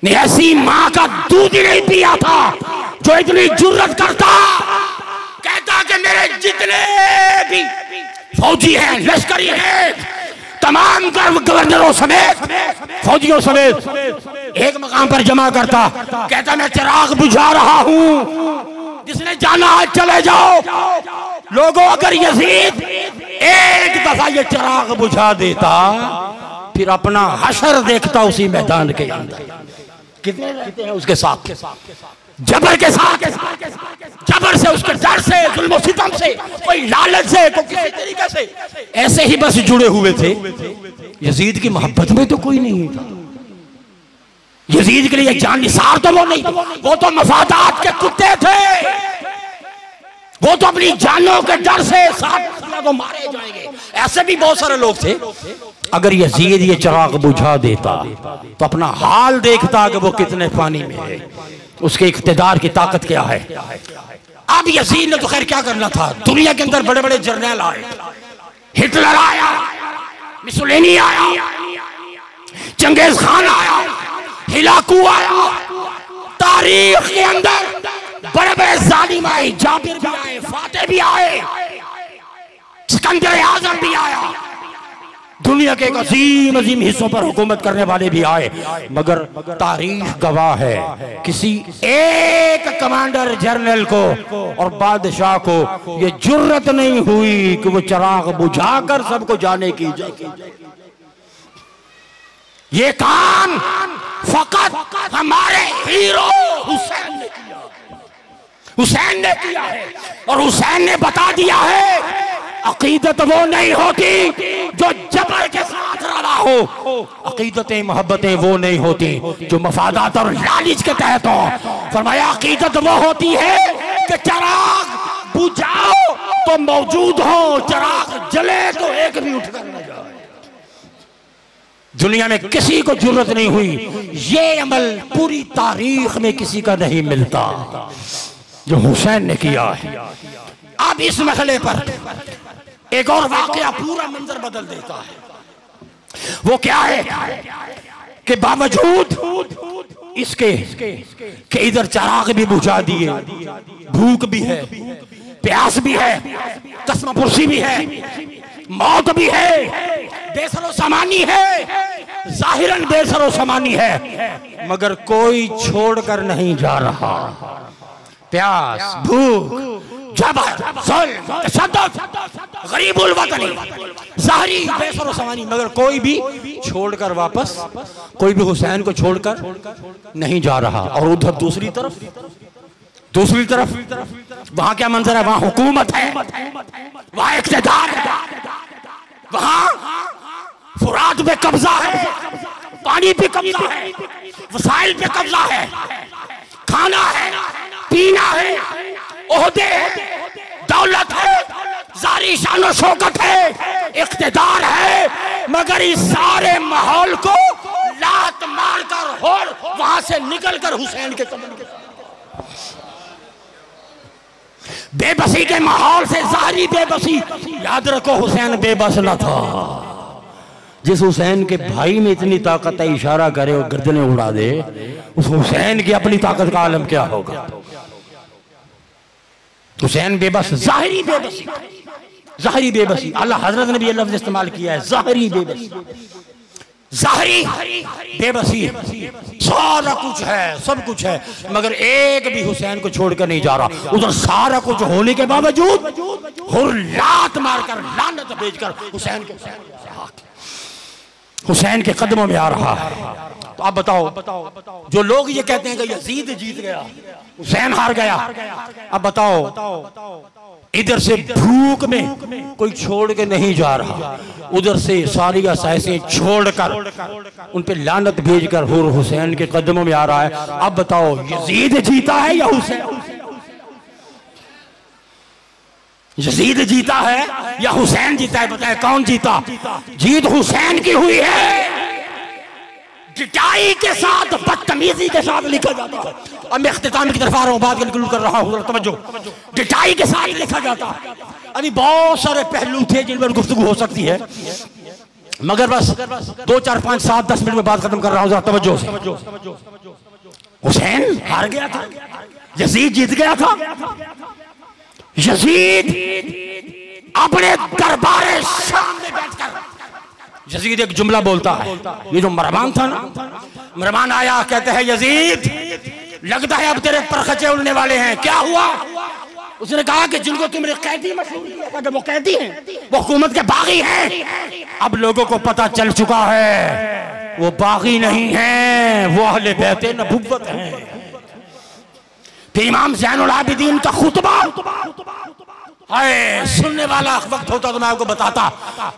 ने ऐसी मां का दूध ही नहीं पिया था जो इतनी जुर्रत करता, कहता कि मेरे जितने भी फौजी हैं, लश्करी हैं, तमाम गवर्नरों समेत, फौजियों समेत एक मकाम पर जमा करता, कहता मैं चिराग बुझा रहा हूं, जिसने जाना है चले जाओ। लोगों, अगर यजीद एक दफा ये चिराग बुझा देता, फिर अपना हशर देखता उसी मैदान के अंदर। कितने रहते हैं उसके साथ, जबर के साथ, जबर से, उसके डर से, जुल्म सितम से, कोई लालच से, कोई किसी तरीके से ऐसे ही बस जुड़े हुए थे। यजीद की मोहब्बत में तो कोई नहीं था। यजीद के लिए जान निसार तो वो नहीं, वो तो मफादात के कुत्ते थे। वो तो अपनी जानों के डर से साथ तो मारे जाएंगे। ऐसे भी बहुत सारे लोग थे। अगर यजीद ये चिराग बुझा देता तो अपना हाल देखता कि वो कितने पानी में है, उसके इख्तिदार की ताकत क्या है। अब यजीद ने तो खैर क्या करना था, दुनिया के अंदर बड़े बड़े जर्नल आए, हिटलर आया, मुसोलिनी आया, चंगेज खान आया, हिलाकू आया, तारीख के अंदर बड़े बड़े जालिम आए, जाबिर भी आए, फातेह भी आए, सिकंदर आजम भी आया, दुनिया के एक अजीम अजीम हिस्सों पर हुकूमत करने वाले भी आए। मगर तारीख गवाह है, किसी एक कमांडर जनरल को और बादशाह को ये जुर्रत नहीं हुई कि वो चिराग बुझाकर सबको जाने की इजाजत। ये काम फकत हमारे हीरो हुसैन ने किया, हुसैन ने किया है। और हुसैन ने बता दिया है, अकीदत वो नहीं होती जो जबर के साथ रवा हो, अकीदतें मोहब्बतें वो नहीं होती जो मफादात और लालच के तहत हो। फरमाया अकीदत वो होती है कि चिराग बुझाओ तो मौजूद हो, चिराग जले तो एक भी उठकर न जाए। दुनिया में किसी को जरूरत नहीं हुई, ये अमल पूरी तारीख में किसी का नहीं मिलता जो हुसैन ने किया है। अब इस मसले पर एक और वाकया पूरा मंजर बदल देता है। वो क्या है कि बावजूद इसके कि इधर चिराग भी बुझा दिए, भूख भी है, प्यास भी है, तस्मापुरसी भी है, मौत भी है, बेसरो सामानी है, जाहिरन बेसरो सामानी है, मगर कोई छोड़कर नहीं जा रहा। प्यास, भूख, गरीबुल वतनी, ज़ाहिरी बेसरो सामानी, मगर कोई भी छोड़कर वापस, कोई भी हुसैन को छोड़कर नहीं जा रहा। और उधर दूसरी तरफ वहां क्या मंजर है, वहां हुकूमत है, वहां इख्तिदार है, वहां फुरात पे कब्जा है, पानी पे कब्जा है, वसाइल पे कब्जा है, खाना है, पीना है, ओहदे है, दौलत है, जारी शानो शौकत है, इख्तिदार है, मगर इस सारे माहौल को लात मारकर और वहां से निकलकर हुसैन के कदम के बेबसी के माहौल से, जाहिरी बेबसी। याद रखो हुसैन बेबस न था। जिस हुसैन के भाई में इतनी ताकत है, इशारा करे और गर्दनें उड़ा दे, उस हुसैन की अपनी ताकत का आलम क्या होगा। हुसैन बेबस, जाहिरी बेबसी, जाहिरी बेबसी। अल्लाह हजरत ने भी ये लफ्ज इस्तेमाल किया है, जाहिरी बेबसी। जाहिरी बेबसी, सारा कुछ है, सब कुछ है, मगर एक भी हुसैन को छोड़कर नहीं जा रहा। उधर सारा कुछ होने के बावजूद लात मारकर, लानत भेजकर हुसैन के कदमों में आ रहा है। तो आप बताओ, जो लोग ये कहते हैं कि यजीद जीत गया, हुसैन हार गया, अब बताओ इधर से भूख में कोई छोड़ के नहीं जा रहा, उधर से सारी आसाइशें छोड़कर उन पे लानत भेजकर हुसैन के कदमों में आ रहा है। अब बताओ यजीद जीता है या हुसैन? यजीद जीता है या हुसैन जीता है? बताए कौन जीता? जीत हुसैन की हुई है। जिटाई के साथ, बदतमीजी के साथ लिखा जाता है। अब मैं इख्तिताम की तरफ आ रहा हूँ, बात इंक्लूड कर रहा हूँ, तवज्जो, डिटाई के साथ लिखा जाता है। अभी बहुत सारे पहलू थे जिन पर गुफ्तगू हो सकती है, मगर बस 2 4 5 7 10 मिनट में बात खत्म कर रहा हूँ, तवज्जो से। हुसैन हार गया था, यजीद जीत गया था। यजीद अपने दरबार शाम में बैठकर यजीद एक जुमला बोलता है। ये जो मरमान था ना, मरमान आया, कहते हैं यजीद लगता है अब तेरे परखचे उड़ने वाले हैं, क्या हुआ? उसने कहा कि जिनको तुमने कैदी मशहूर किया था कि वो कैदी हैं, वो हुकूमत के बागी हैं, अब लोगों को पता चल चुका है वो बागी नहीं है, वो अहले बैते नबुव्वत हैं। फिर इमाम ज़ैनुल आबिदीन का खुतबा, हाय सुनने वाला वक्त होता तो मैं आपको बताता,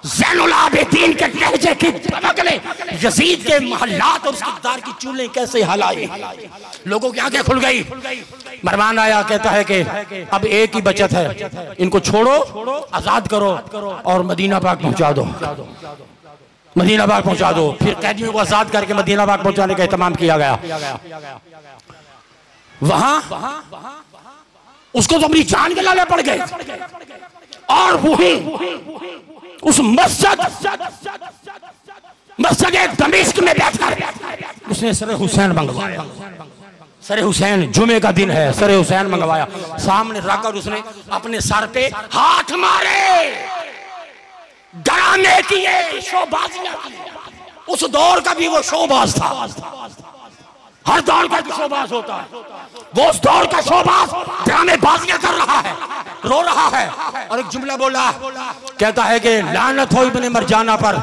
ज़ैनुल आबिदीन के लहजे की धमक ने यजीद के महल्लात और उसकी दार की चूल्हे कैसे हलाई, लोगों की आंखें खुल गई। मरमान आया, कहता है कि अब एक ही बचत है, इनको छोड़ो, आजाद करो और मदीना पाक पहुंचा दो, मदीना पाक पहुंचा दो। फिर कैदियों को आजाद करके मदीना पाक पहुंचाने का एहतमाम किया गया। वहां उसको तो अपनी जान के लाले पड़ गए, और वही उस मस्जिद दमिश्क में बैठकर उसने सरे हुसैन मंगवाया। सरे हुसैन, जुमे का दिन है, सरे हुसैन मंगवाया। सामने रखकर उसने अपने सर पे हाथ मारे, डराने किए, शोबाजियां की। उस दौर का भी वो शोबाज था, हर दौर का शोबाज होता है, वो उस दौर का शोबाज ड्रामेबाजियां कर रहा है, रो रहा है और एक जुमला बोला, कहता है कि लानत हो इब्ने मरजाना पर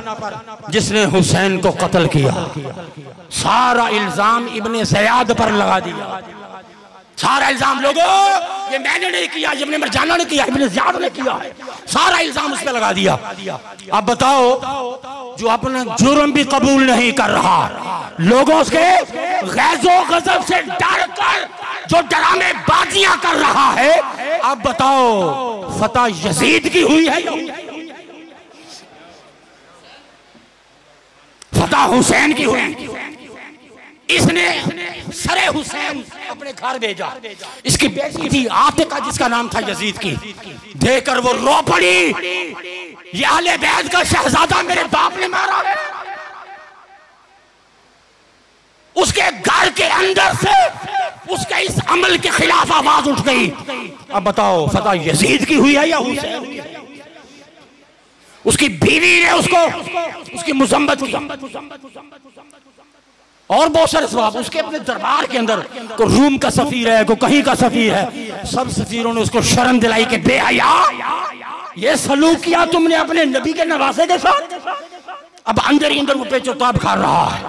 जिसने हुसैन को कत्ल किया। सारा इल्जाम इब्ने ज़ियाद पर लगा दिया, सारा इल्जाम लोगों ये मैंने नहीं किया, इब्ने मरजाना ने किया, इब्ने ज़ियाद ने किया है, सारा इल्जाम उस पर लगा दिया। अब बताओ, जो अपना जुर्म भी कबूल नहीं कर रहा, लोगों के गैज़ो गज़ब से डर कर जो डरामे बाजियां कर रहा है, अब बताओ फतह यजीद की हुई है, फतह हुसैन की हुई। इसने सरे हुसैन अपने घर भेजा, इसकी बेटी थी आतिका जिसका नाम था यजीद की, देखकर वो रो पड़ी, ये अहले बैत का शहजादा मेरे बाप ने मारा है। उसके घर के अंदर से उसके इस अमल के खिलाफ आवाज उठ गई। अब बताओ फतह यजीद की हुई है या हुसैन की? उसकी बीवी ने उसको उसकी मुज़म्मत की और बहुत सारे सवाब। उसके अपने दरबार के अंदर को रूम का सफीर है, को कहीं का सफीर है, सब सफीरों ने उसको शर्म दिलाई के बेहया ये सलूक किया तुमने अपने नबी के नवासे के साथ। अब अंदर ही अंदर वो पेचोताब खा रहा है,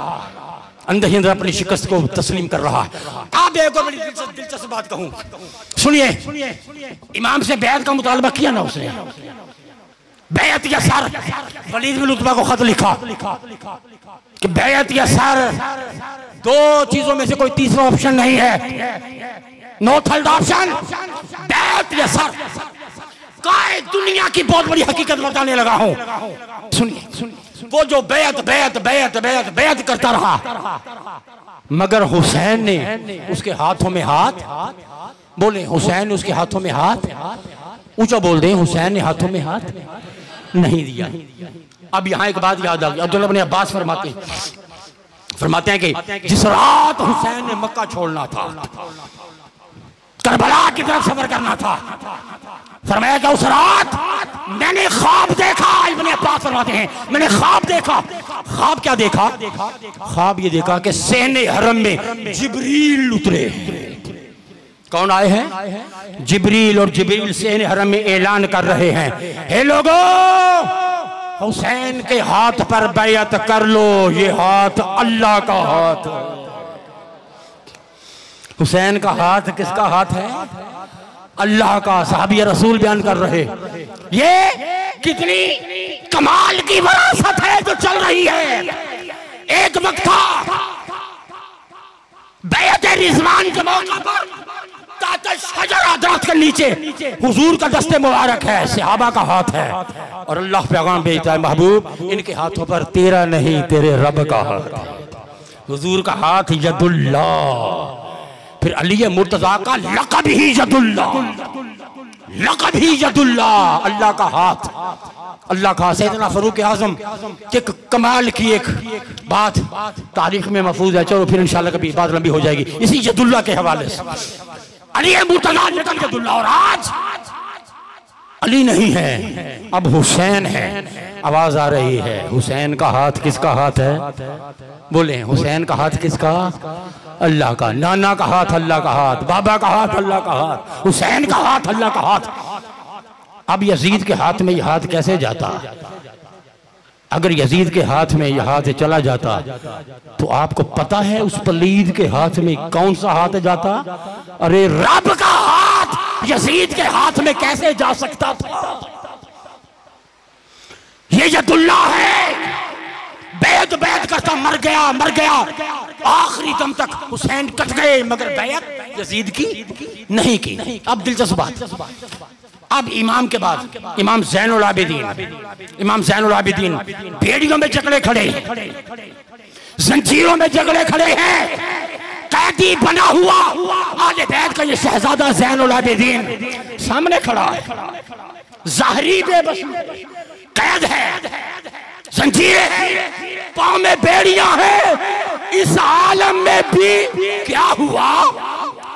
अंदर ही अंदर अपनी शिकस्त को तस्लीम कर रहा है। आप देखो बड़ी दिलचस्प बात कहूं, सुनिए, इमाम से बैत का मुतालबा किया ना उसने, बैत या सर, वलीद बिन उतबा को खत लिखा कि बैत या सर, दो चीजों में से कोई तीसरा ऑप्शन नहीं है, नो थर्ड ऑप्शन, बैत या सर। काय दुनिया की बहुत बड़ी हकीकत बताने लगा हूं, सुनिए, वो जो बैत बैत बैत बैत बैत करता रहा, मगर हुसैन ने उसके हाथों में हाथ, बोले हुसैन ने उसके हाथों में हाथ, ऊंचा बोल दे, हुसैन ने हाथों में हाथ नहीं दिया। अब यहां एक बात याद आ गई, अब्दुल्ला इब्न अब्बास फरमाते हैं कि जिस रात हुसैन ने मक्का छोड़ना था, करबला की तरफ सफर करना था, फरमाया कि उस रात मैंने ख्वाब देखा। इब्न अब्बास फरमाते हैं मैंने ख्वाब देखा। ख्वाब क्या देखा? ख्वाब ये देखा कि सहने हरम में जिब्रील उतरे। कौन आए हैं? जिब्रील। और जिब्रील सहने हरम में ऐलान कर रहे हैं, हे लोगों, हुसैन के हाथ पर बैयत कर लो, ये हाथ अल्लाह का हाथ। हुसैन का हाथ किसका हाथ है? अल्लाह का। सहाबी रसूल बयान कर रहे, ये कितनी कमाल की विरासत है जो चल रही है। एक वक्त था बैयत रिजवान के मौके पर शजरा दरख्त के नीचे हुजूर का दस्ते मुबारक है, सहाबा का हाथ है, और अल्लाह पैगाम भेजता है, महबूब इनके हाथों पर तेरा नहीं तेरे रब का हाथ। हुजूर का हाथ यदुल्लाह, फिर अली मुर्तजा का लक़ब ही यदुल्लाह, लक़ब ही यदुल्लाह, अल्लाह का हाथ, अल्लाह का। सैयदना फारूक आज़म के कमाल की एक बात तारीख में महफूज है। चलो फिर इंशाल्लाह कभी बात लंबी हो जाएगी इसी यदुल्लाह के हवाले से। अली मुर्तजा निकल यदुल्लाह, और आज अली नहीं है, अब हुसैन है। आवाज आ रही है, हुसैन का हाथ किसका हाथ है? बोले हुसैन का हाथ किसका? अल्लाह का। नाना का हाथ अल्लाह का हाथ, बाबा का हाथ अल्लाह का हाथ, हुसैन का हाथ अल्लाह का हाथ। अब यजीद के हाथ में यह हाथ कैसे जाता? अगर यजीद के हाथ में यह हाथ चला जाता तो आपको पता है उस पलीद के हाथ में कौन सा हाथ जाता? अरे रब का हाथ यजीद के हाथ में कैसे जा सकता था? ये यदुल्लाह है, बैत बैत करता मर गया, मर गया, आखिरी दम तक हुसैन कट गए मगर बैत यजीद की नहीं की। अब दिलचस्प बात, अब इमाम के बाद इमाम ज़ैनुल आबिदीन, इमाम ज़ैनुल आबिदीन बेड़ियों में जकड़े खड़े, जंजीरों में जकड़े खड़े हैं, कैदी बना हुआ आले बैत का ये शहजादा ज़ैनुल आबिदीन सामने खड़ा है, ज़ाहरी बेबस कैद है, जंजीरें हैं, पांव में बेड़ियां हैं। इस आलम में भी क्या हुआ?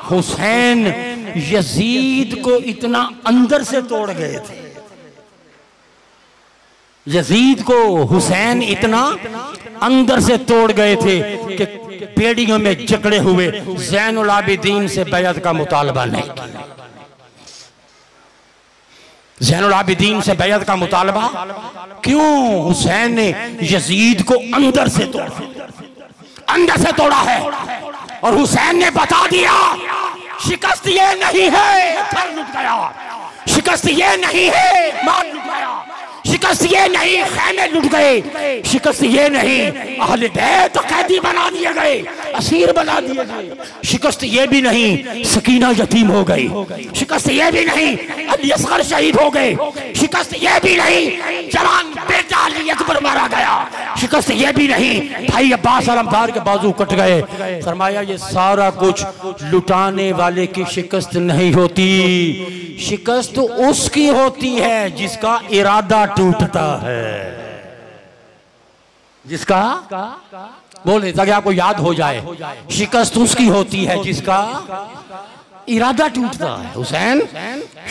हुसैन यजीद को इतना अंदर से तोड़ गए थे, यजीद को हुसैन इतना अंदर से तोड़ गए थे कि बेड़ियों में जकड़े हुए ज़ैनुल आबिदीन से बैअत का मुतालबा नहीं किया। ज़ैनुल आबिदीन से बैअत का मुतालबा क्यों? हुसैन ने यजीद को अंदर से तोड़ा, अंदर से तोड़ा है। और हुसैन ने बता दिया शिकस्त ये नहीं है घर लुट गया, शिकस्त ये नहीं है माल लुट गया, शिकस्त ये नहीं खैमे लुट गए, शिकस्त ये नहीं अहले बैत कैदी बना दिए गए, असीर बना दिए गए, शिकस्त ये भी नहीं सकीना यतीम हो गई, शिकस्त ये भी नहीं अली असगर शहीद हो गए, शिकस्त ये भी नहीं जवान बेटा अली अकबर मारा गया, शिकस्त ये भी नहीं भाई अब्बास अलमदार के बाजू कट गए। फरमाया ये सारा कुछ लुटाने वाले की शिकस्त नहीं होती, शिकस्त उसकी होती है जिसका इरादा टूटता है, जिसका बोले ताकि आपको याद हो जाए, शिकस्त उसकी होती है जिसका इरादा टूटता है। हुसैन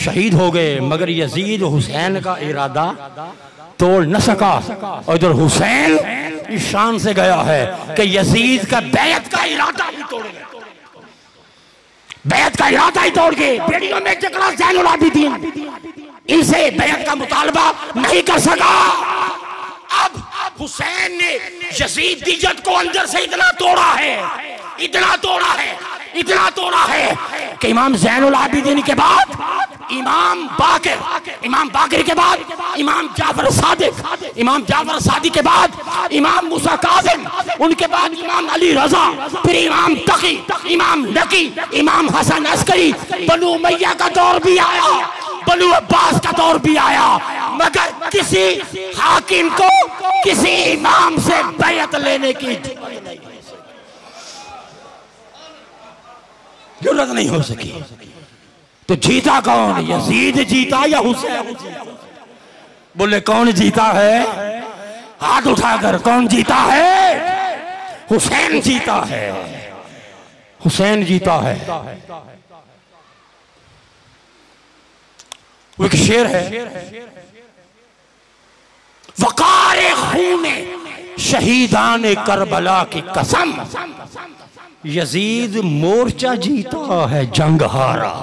शहीद हो गए मगर यजीद हुसैन का इरादा तोड़ न सका, और इधर हुसैन इस शान से गया है कि यजीद का बैत का इरादा ही तोड़ गया, बैत का इरादा ही तोड़ के बेड़ियों में जकड़ा ज़ैनुल आबिदीन, इनसे बैत का मुतालबा नहीं कर सका। अब हुसैन ने यजीद की इज्जत को अंदर से इतना तोड़ा है, इतना तोड़ा है, इतना तोड़ा है कि इमाम ज़ैनुल आबिदीन के बाद इमाम बाकिर, इमाम बाकिर के बाद इमाम जाफर सादिक, इमाम जाफर सादिक के बाद इमाम मूसा काज़िम, उनके बाद इमाम अली रजा, फिर इमाम तकी, इमाम नकी, इमाम हसन अस्करी, बनु उमय्या का दौर भी आया, बनु अब्बास का दौर भी आया, मगर किसी हाकिम को किसी इमाम से बैअत लेने की जरूरत नहीं हो सकी। तो जीता कौन? यजीद जीता या हुसैन? बोले कौन जीता है? हाथ उठाकर कौन जीता है? हुसैन जीता है, हुसैन जीता है। वो एक शेर है, वक़ार खूने शहीदान करबला की कसम, यजीद मोर्चा जीता है जंग हारा।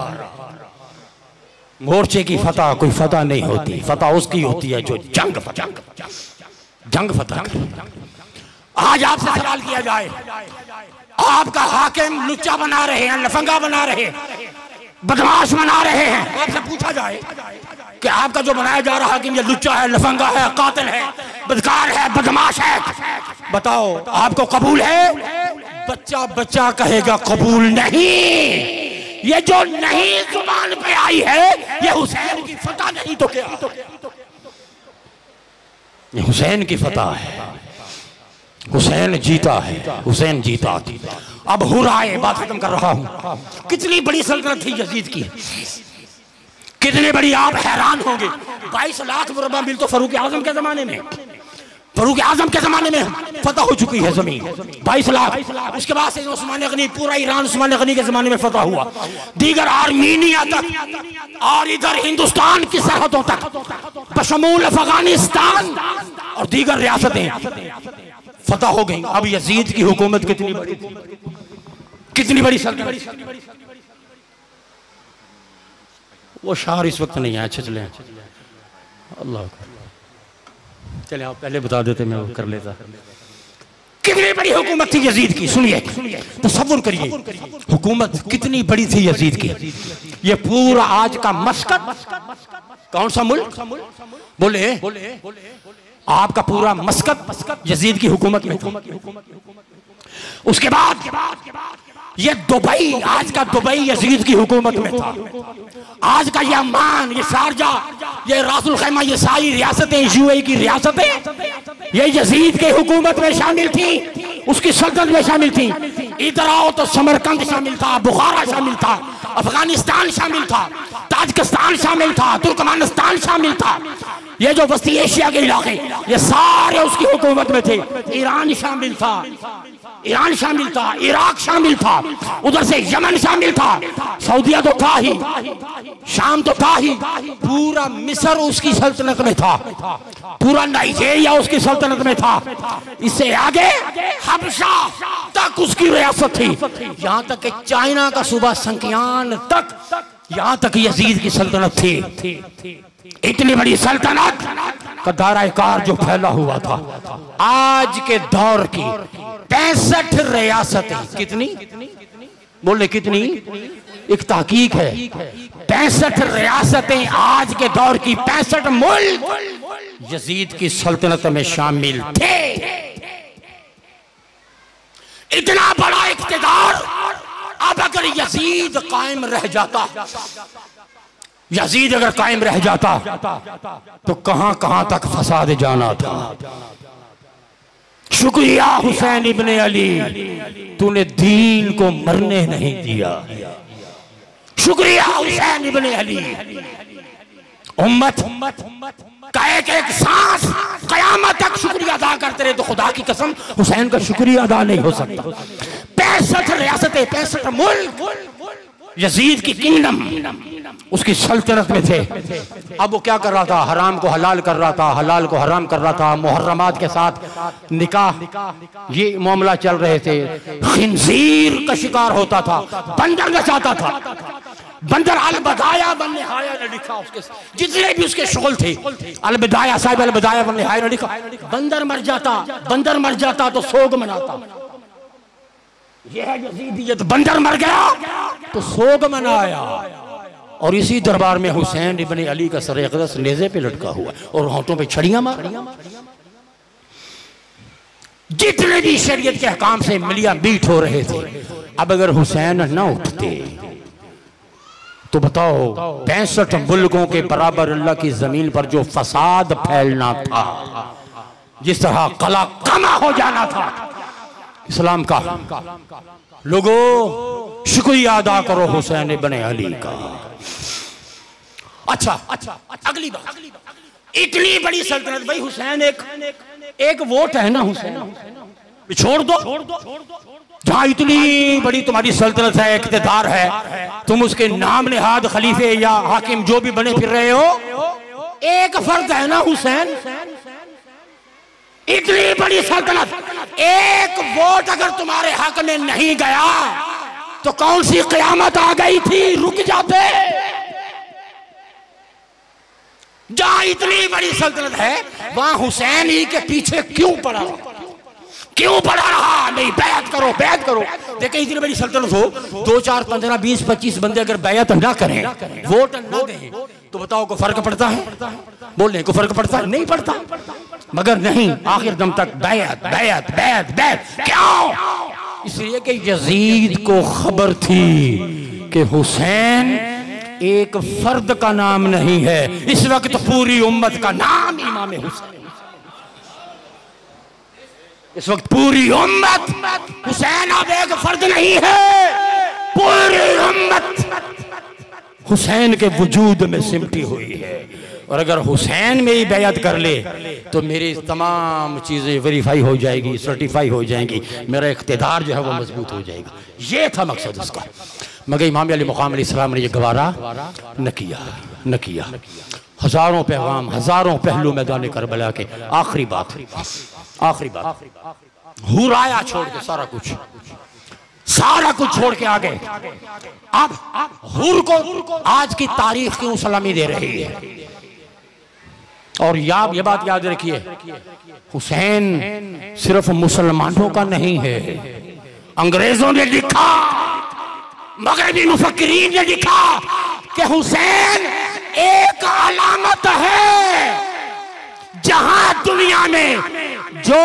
मोर्चे की फतह कोई फतह नहीं होती, फतह उसकी होती है जो जंग फतह करे। आज आपसे सवाल किया जाए, आपका हाकिम लुच्चा बना रहे हैं, लफंगा बना रहे हैं, बदमाश बना रहे हैं, आपसे पूछा जाए कि आपका जो बनाया जा रहा हाकिम ये लुच्चा है, लफंगा है, कातिल है, बदकार है, बदमाश है, बताओ आपको कबूल है? बच्चा बच्चा कहेगा कबूल नहीं। ये जो नहीं जुबान पे आई है ये हुसैन की फतह नहीं तो क्या? ये हुसैन की फतह है, हुसैन जीता है, हुसैन जीता। अब हो रहा है, बात खत्म कर रहा हूं। कितनी बड़ी सल्तनत थी यजीद की, कितनी बड़ी, आप हैरान होंगे। 22 लाख मुरब्बा मील तो फरूक आजम के जमाने में, फरूक आजम के जमाने में फतह हो चुकी है जमीन, 22 लाख। उसके बाद से उस्मान गनी, पूरा ईरान उस्मान गनी के जमाने में फतह हुआ, दीगर आर्मीनिया तक और इधर हिंदुस्तान की सरहदों तक बशमूल अफगानिस्तान और दीगर रियासतें फतह हो गई। अब यजीद की हुकूमत कितनी बड़ी, कितनी बड़ी सल्तनत। वो शार इस वक्त नहीं है, अच्छा चले अल्लाह, चले आप पहले बता देते मैं वो कर लेता। कितनी बड़ी हुकूमत थी यजीद की, सुनिए, तसव्वुर करिए हुकूमत कितनी बड़ी थी यजीद की। ये पूरा आज का मस्कत, कौन सा मुल्क बोले, आपका पूरा मस्कत यजीद की हुकूमत में था। उसके बाद ये दुबई, आज का दुबई यजीद की हुकूमत में था। आज का ये अम्मान, ये शारजा, ये रासुल खैमा, ये सारी रियासतें, यूएई की रियासतें, ये यजीद के हुकूमत में शामिल थी, उसकी सल्तनत में शामिल थी। इधर आओ तो समरकंद शामिल था, बुखारा शामिल था, अफगानिस्तान शामिल था, ताजिकिस्तान शामिल था, तुर्कमानिस्तान शामिल था, ये जो वस्ती एशिया के इलाके ये सारे उसकी हुकूमत में थे। ईरान शामिल था, ईरान शामिल था, इराक शामिल था, उधर से यमन शामिल था, सऊदीया तो था ही, शाम तो था ही, पूरा मिस्र उसकी सल्तनत में था, पूरा नाइजीरिया उसकी सल्तनत में था, इससे आगे हबशा तक उसकी रियासत थी, यहाँ तक कि चाइना का सूबा संकियान तक, यहाँ तक यजीद की सल्तनत थी। इतनी बड़ी सल्तनत का दायरा-ए-कार जो फैला हुआ था। आज के दौर की 65 रियासतें, कितनी बोले, कितनी, एक तहकीक है, 65 रियासतें, आज के दौर की 65 मुल्क यजीद की सल्तनत में शामिल थे। इतना बड़ा इख्तिदार अब अगर यजीद कायम रह जाता, यजीद अगर कायम रह जाता तो कहां कहां तक फसाद जाना था। शुक्रिया हुसैन इब्ने अली, तूने दीन को मरने नहीं दिया। शुक्रिया हुसैन इब्ने अली, उम्मत का एक एक सांस कयामत तक शुक्रिया अदा करते रहे तो खुदा की कसम हुसैन का शुक्रिया अदा नहीं हो सकता। 65 रियासतें, 65 मुल्क यजीद की किंगडम उसकी सल्तनत में थे। अब वो क्या कर रहा था, हराम को हलाल कर रहा था, हलाल को हराम कर रहा था, मुहर्रमात के साथ निकाह, ये मामला चल रहे थे। खिंजीर का शिकार होता था, बंदर नचाता था, बंदर अलबदाया बन निहाया ने लिखा, उसके जितने भी उसके शुगल थे, अलबदाया साहिब अलबदाया बन निहाया ने लिखा। बंदर मर जाता तो सोग मनाता, यह है यजीदियत, बंदर मर गया तो सोग मनाया। और इसी दरबार में हुसैन इब्ने अली का सर अक़दस नेज़े पे लटका हुआ और होंठों पे छड़ियां मार। जितने भी शरीयत के अहकाम से मिलिया मीट हो रहे थे, अब अगर हुसैन न उठते तो बताओ 65 मुल्कों के बराबर अल्लाह की जमीन पर जो फसाद फैलना था, जिस तरह कला कमा हो जाना था इस्लाम का। लोगों शुक्रिया अदा करो हुसैन इब्ने अली का। अच्छा, अगली बात, इतनी बड़ी सल्तनत, भाई हुसैन एक वोट है ना, हुसैन छोड़ दो, जहां इतनी बड़ी तुम्हारी सल्तनत है, इख्तिदार है, तुम उसके नाम नेहाद खलीफे या हाकिम जो भी बने फिर रहे हो, एक फर्द है ना हुसैन। इतनी बड़ी सल्तनत, एक वोट अगर तुम्हारे हक में नहीं गया तो कौन सी क़यामत आ गई थी, रुक जाते। जहां इतनी बड़ी सल्तनत है वहां हुसैन ही के पीछे क्यों पड़ा रहा? नहीं, बैत करो। देखिए इतनी बड़ी सल्तनत हो, 2, 4, 15, 20, 25 बंदे अगर बैत ना करें, वोट ना दें, तो बताओ को फर्क पड़ता है? बोलने को फर्क पड़ता है? नहीं पड़ता। मगर नहीं, आखिर दम तक बैत। क्यों? इसलिए कि यजीद को खबर थी कि हुसैन एक फर्द का नाम नहीं है, इस वक्त पूरी उम्मत का नाम इमाम हुसैन। इस वक्त पूरी उम्मत, हुसैन अब एक फर्द नहीं है, पूरी उम्मत हुसैन के वजूद में सिमटी हुई है। और अगर हुसैन में ही बैयत कर ले तो मेरी तमाम चीज़ें वेरीफाई हो जाएगी, सर्टिफाई हो जाएंगी, मेरा इख्तिदार जो है वो मजबूत हो जाएगा। ये था मकसद उसका। मगर इमाम अली मकाम अलैहिस्सलाम ने ये गवारा न किया। हजारों पैगाम, हजारों पहलू मैदान करबला के। आखिरी बात, हुराया छोड़ के सारा कुछ छोड़ के आ गए। अब हुर को आज की तारीख क्यों सलामी दे रही है? और ये बात याद रखिए, हुसैन सिर्फ मुसलमानों का नहीं है। अंग्रेजों ने लिखा, मगरबी मुफक्किरीन ने लिखा कि हुसैन एक अलामत है जहां दुनिया में जो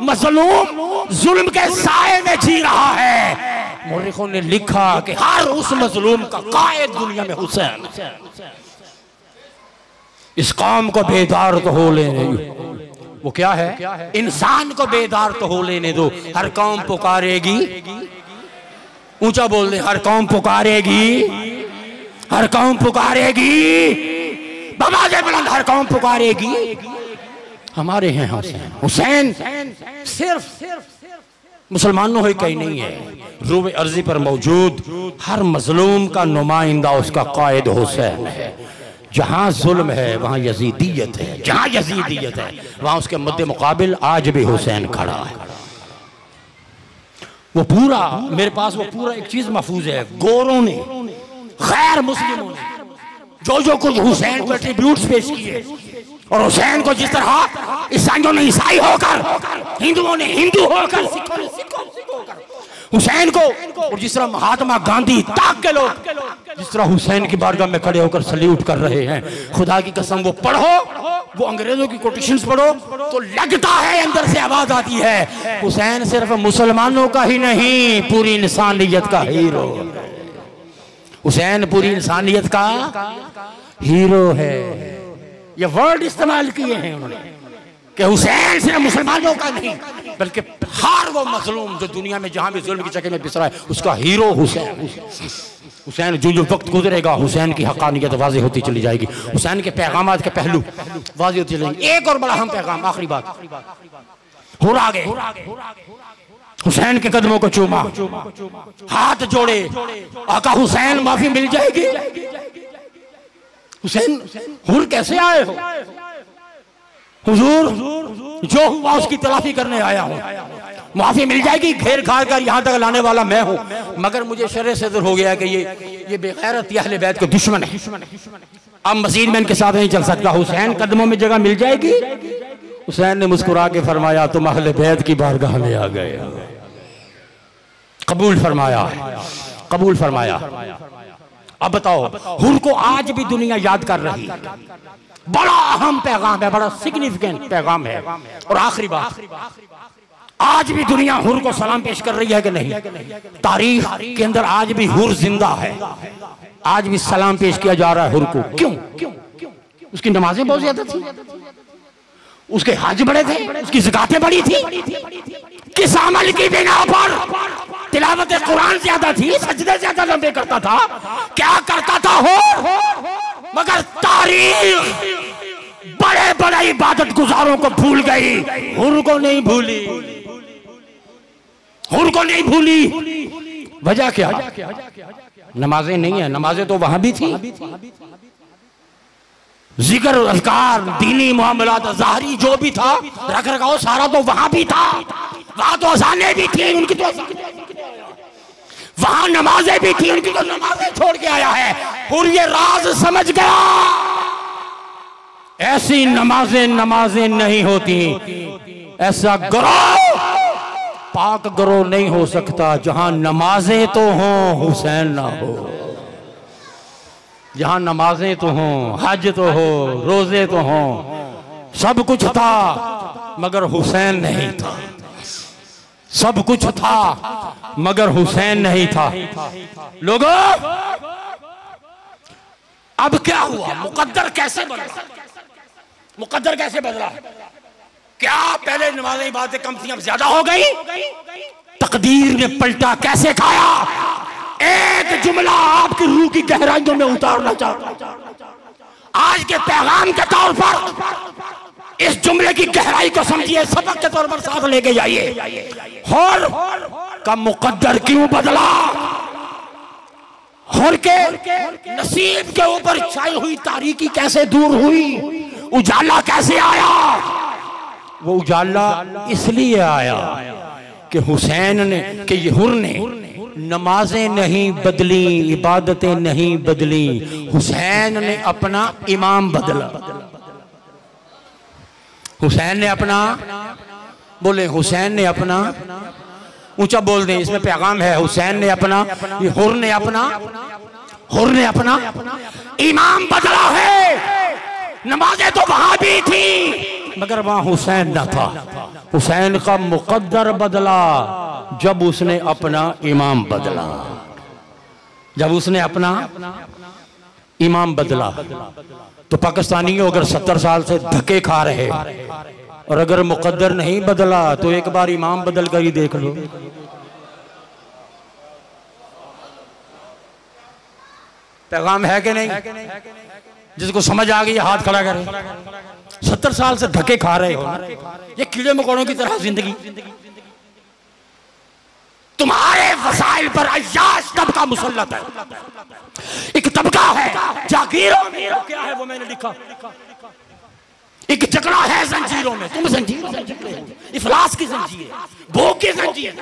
मजलूम जुल्म के साए में जी रहा है, मुर्रिखों ने लिखा कि हर उस मजलूम का कायद दुनिया में हुसैन। इस कौम को बेदार तो हो लेने दो। वो क्या है? इंसान को बेदार तो हो लेने दो। हर कौम पुकारेगी, ऊंचा बोल दे, हर कौम पुकारेगी, हर कौम पुकारेगी, बवाज़े बुलंद, हर कौम पुकारेगी। हमारे हैं हुसैन सिर्फ मुसलमानों ही कहीं नहीं है, रूबे अर्जी पर मौजूद हर मजलूम का नुमाइंदा उसका कायद हुसैन है। जहां जुल्म है वहां यजीदियत है, जहां यजीदियत है वहां उसके मद्दे मुकाबिल आज भी हुसैन खड़ा है। वो पूरा, मेरे पास वो पूरा एक चीज महफूज है। गोरों ने, गैर मुस्लिमों ने जो कुछ हुसैन को एट्रीब्यूट्स पेश किए, और हुसैन को जिस तरह ईसाइयों ने ईसाई होकर, हिंदुओं ने हिंदू होकर, सिखों ने सिख होकर हुसैन को, और जिस तरह महात्मा गांधी तक के लोग जिस तरह हुसैन की बारगाह में खड़े होकर सल्यूट कर रहे हैं, खुदा की कसम वो पढ़ो, वो अंग्रेजों की कोटेशंस पढ़ो तो लगता है अंदर से आवाज आती है, हुसैन सिर्फ मुसलमानों का ही नहीं, पूरी इंसानियत का हीरो। हुसैन पूरी इंसानियत का हीरो है। ये वर्ड इस्तेमाल किए हैं उन्होंने कि हुसैन सिर्फ मुसलमानों का नहीं बल्कि हर वो मजलूम जो दुनिया में जहां भी जुल्म की चक्कर में पिसरा है उसका हीरो हुसैन। हुसैन जो वक्त गुजरेगा हुसैन की हकानियत वाज़ेह होती चली जाएगी, हुसैन के पैगामात के पहलू वाज़ेह होते चले जाएंगे। एक और बड़ा अहम पैगाम, आखिरी बात, हुर आ गए, हुसैन के कदमों को चूमा, हाथ जोड़े, आका हुसैन माफी मिल जाएगी। हुसैन हुर कैसे आए हो? हुजूर जो हुआ उसकी तलाफी करने आया हूं, माफी मिल जाएगी, घेर घार कर यहां तक लाने वाला मैं हूं, मगर मुझे शर्र सदर हो गया कि ये बेगैरत अहले बैत के दुश्मन है, अब मजीद में इनके साथ नहीं चल सकता। हुसैन कदमों में जगह मिल जाएगी। हुसैन ने मुस्कुरा के फरमाया तुम अहले बैत की बारगाह में आ गए, कबूल फरमाया, कबूल फरमाया। अब बताओ, हुर को आज भी दुनिया याद कर रही है, बड़ा अहम पैगाम है, बड़ा सिग्निफिकेंट पैगाम है। और आखिरी बात, आज भी दुनिया हुर को सलाम पेश कर रही है कि नहीं? तारीख के अंदर आज भी हुर जिंदा है, आज भी सलाम पेश किया जा रहा है हुर को। क्यों? उसकी नमाजें बहुत ज्यादा थी, उसके हज बड़े थे, उसकी ज़कातें बड़ी थी, किस अमल की बिना पर? तिलावत कुरान ज्यादा थी, सजदे ज्यादा लंबे करता था, क्या करता था हो? मगर तारीख बड़े बड़े इबादत गुजारों को भूल गई, हुर को नहीं भूली, हुर को नहीं भूली। वजह क्या? नमाजें नहीं है, नमाजें तो वहां भी थी, जिक्र अज़कार दीनी मामलात ज़ाहरी जो भी था रख रखाव सारा तो वहां भी था, वहां तो अज़ानें भी थी, उनकी तो वहां नमाजें भी थी, उनकी तो नमाजें छोड़ के आया है। और ये राज समझ गया, ऐसी नमाजें नहीं होती, ऐसा ग्रोह पाक ग्रोह नहीं हो सकता जहां नमाजें तो हों हुसैन ना हो, जहां नमाजें तो हों, हज तो हो, रोजे तो हों, सब कुछ था मगर हुसैन नहीं था, सब कुछ था मगर हुसैन नहीं था। लोगों अब क्या हुआ? मुकद्दर कैसे बदला? मुकद्दर कैसे बदला? क्या पहले नमाजें इबादतें कम थी अब ज्यादा हो गई? तकदीर ने पलटा कैसे खाया? एक जुमला आपकी रूह की गहराइयों में उतारना चाहता हूं आज के पैगाम के तौर पर। इस जुमले की गहराई को समझिए, सबक के तौर पर साथ लेके जाइए। हुर का मुकद्दर क्यों बदला? हुर के नसीब के ऊपर छाई हुई तारीकी कैसे दूर हुई? उजाला कैसे आया? वो उजाला इसलिए आया कि हुसैन ने, कि ये हुर ने नमाजें नहीं बदली, इबादतें नहीं बदली, हुसैन ने अपना इमाम बदला। हुसैन ने अपना, बोले हुसैन ने अपना, ऊंचा बोल दें, इसमें पैगाम है। हुसैन ने अपना, ये हुर ने अपना इमाम बदला है। नमाजें तो वहां भी थी मगर वहां हुसैन न था। हुसैन का मुकद्दर बदला जब उसने अपना इमाम बदला। जब उसने अपना इमाम बदला तो पाकिस्तानियों अगर 70 साल से धक्के खा रहे और अगर मुकद्दर नहीं बदला तो एक बार इमाम बदल कर ही देख लो। पैगाम है कि नहीं? जिसको समझ आ गई हाथ खड़ा करे। 70 साल से धक्के खा रहे हो, ये कीड़े मकोड़ों की तरह जिंदगी। तुम्हारे वसाइल पर अय्याश तबका मुसल्लत है। एक तबका है जागीरों में, क्या है वो मैंने लिखा, एक जकड़ा है जंजीरों में। तुम जंजीरों में जकड़े हो, इफलास की जंजीर, भूख की जंजीर,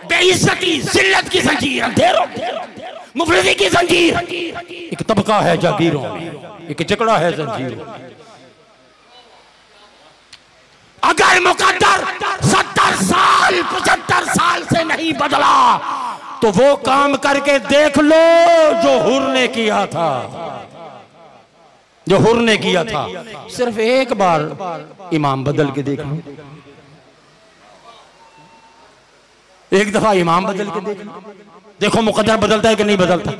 बेइज्जती जिल्लत की जंजीर, अंधेरों मुफलिसी की जंजीर। एक तबका है जागीरों में, एक जकड़ा है जंजीरों में। अगर मुकद्दर 70 साल 75 साल से नहीं बदला तो वो काम करके देख लो जो हुर ने किया था, जो हुर ने किया था। सिर्फ एक बार इमाम बदल के देख लो, एक दफा इमाम बदल के देख लो, देखो मुकद्दर बदलता है कि नहीं बदलता।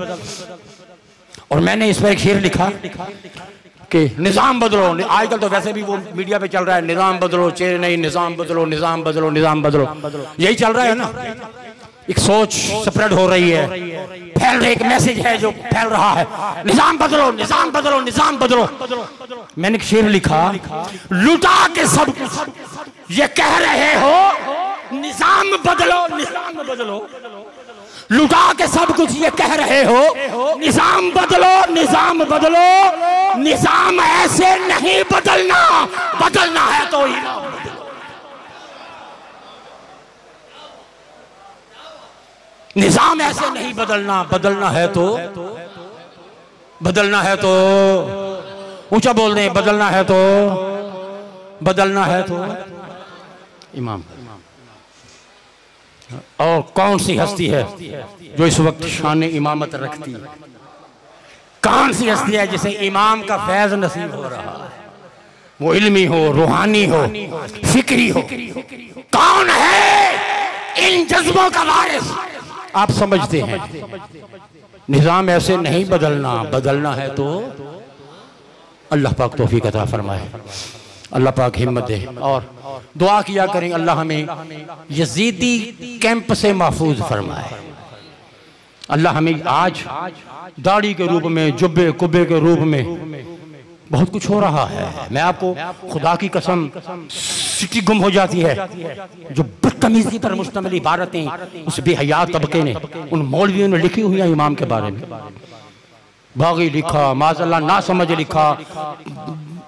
और मैंने इस पर एक शेर लिखा कि निजाम बदलो। आजकल तो वैसे भी वो मीडिया पे चल रहा है, निजाम बदलो, चेहरे नहीं, निजाम बदलो, निजाम बदलो, निजाम बदलो, यही चल रहा है ना। एक सोच स्प्रेड हो रही है, फैल रही, एक मैसेज है जो फैल रहा है, निजाम बदलो, निजाम बदलो, निजाम बदलो। मैंने एक शेर लिखा, लुटा के सब कुछ ये कह रहे हो निजाम बदलो, निजाम बदलो। लुटा के सब कुछ ये कह रहे हो निजाम बदलो, निजाम बदलो। निजाम ऐसे नहीं बदलना, बदलना है तो इमाम बदलो। निजाम ऐसे नहीं बदलना, बदलना है तो, बदलना है तो, ऊंचा बोल दें, बदलना है तो, बदलना है तो इमाम। और कौन सी हस्ती है जो इस वक्त शान इमामत रखती है? कौन सी हस्ती है जिसे इमाम का फैज नसीब हो रहा है? वो इल्मी हो, रूहानी हो, फिक्री हो। कौन है इन जज्बों का वारिस? आप समझते हैं निजाम ऐसे नहीं बदलना, बदलना है तो अल्लाह पाक तौफीक अता फरमाए, अल्लाह पाक हिम्मत दे। और दुआ किया करें अल्लाह हमें यजीदी कैंप से महफूज फरमाए। अल्लाह हमें आज दाढ़ी के रूप में, जुब्बे कुब्बे के रूप में बहुत कुछ हो रहा है। मैं आपको खुदा की कसम, सिटी गुम हो जाती है जो बदतमीजी पर मुश्तमिल इबारतें उस बेहया तबके ने, उन मौलवियों ने लिखी हुई है इमाम के बारे में। बागी लिखा, माज़अल्लाह ना समझ लिखा,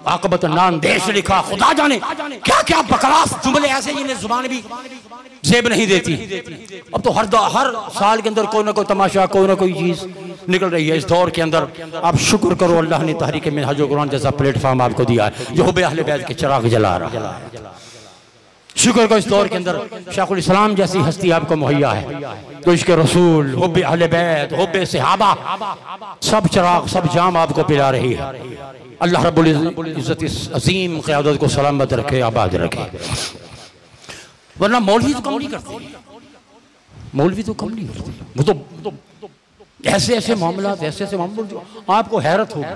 आकबत नांदेश लिखा, खुदा जाने क्या क्या बकवास जुमले ऐसे जिन्हें जुबान भी जेब नहीं देती। अब तो हर साल के अंदर कोई ना कोई तमाशा, कोई ना कोई चीज निकल रही है। इस दौर के अंदर आप शुक्र करो अल्लाह ने तहरीक मिनहाजुल कुरान जैसा प्लेटफॉर्म आपको दिया है जो हुब्बे अहले बैत के चिराग जला रहा है। शुक्र को इस दौर के अंदर शेखुल इस्लाम जैसी हस्ती आपको मुहैया है तो इसके रसूल, हुब्बे अहले बैत, हुब्बे सहाबा, सब चिराग, सब जाम आपको पिला रही है। अल्लाह रब्बुल इज्जत इस अजीम क़यादत को सलामत रखे, आबाद रखे। वरना मौलवी तो कम नहीं करते, मौलवी तो कम नहीं करते। वो तो ऐसे ऐसे मामला, ऐसे ऐसे मामले जो आपको हैरत होगी।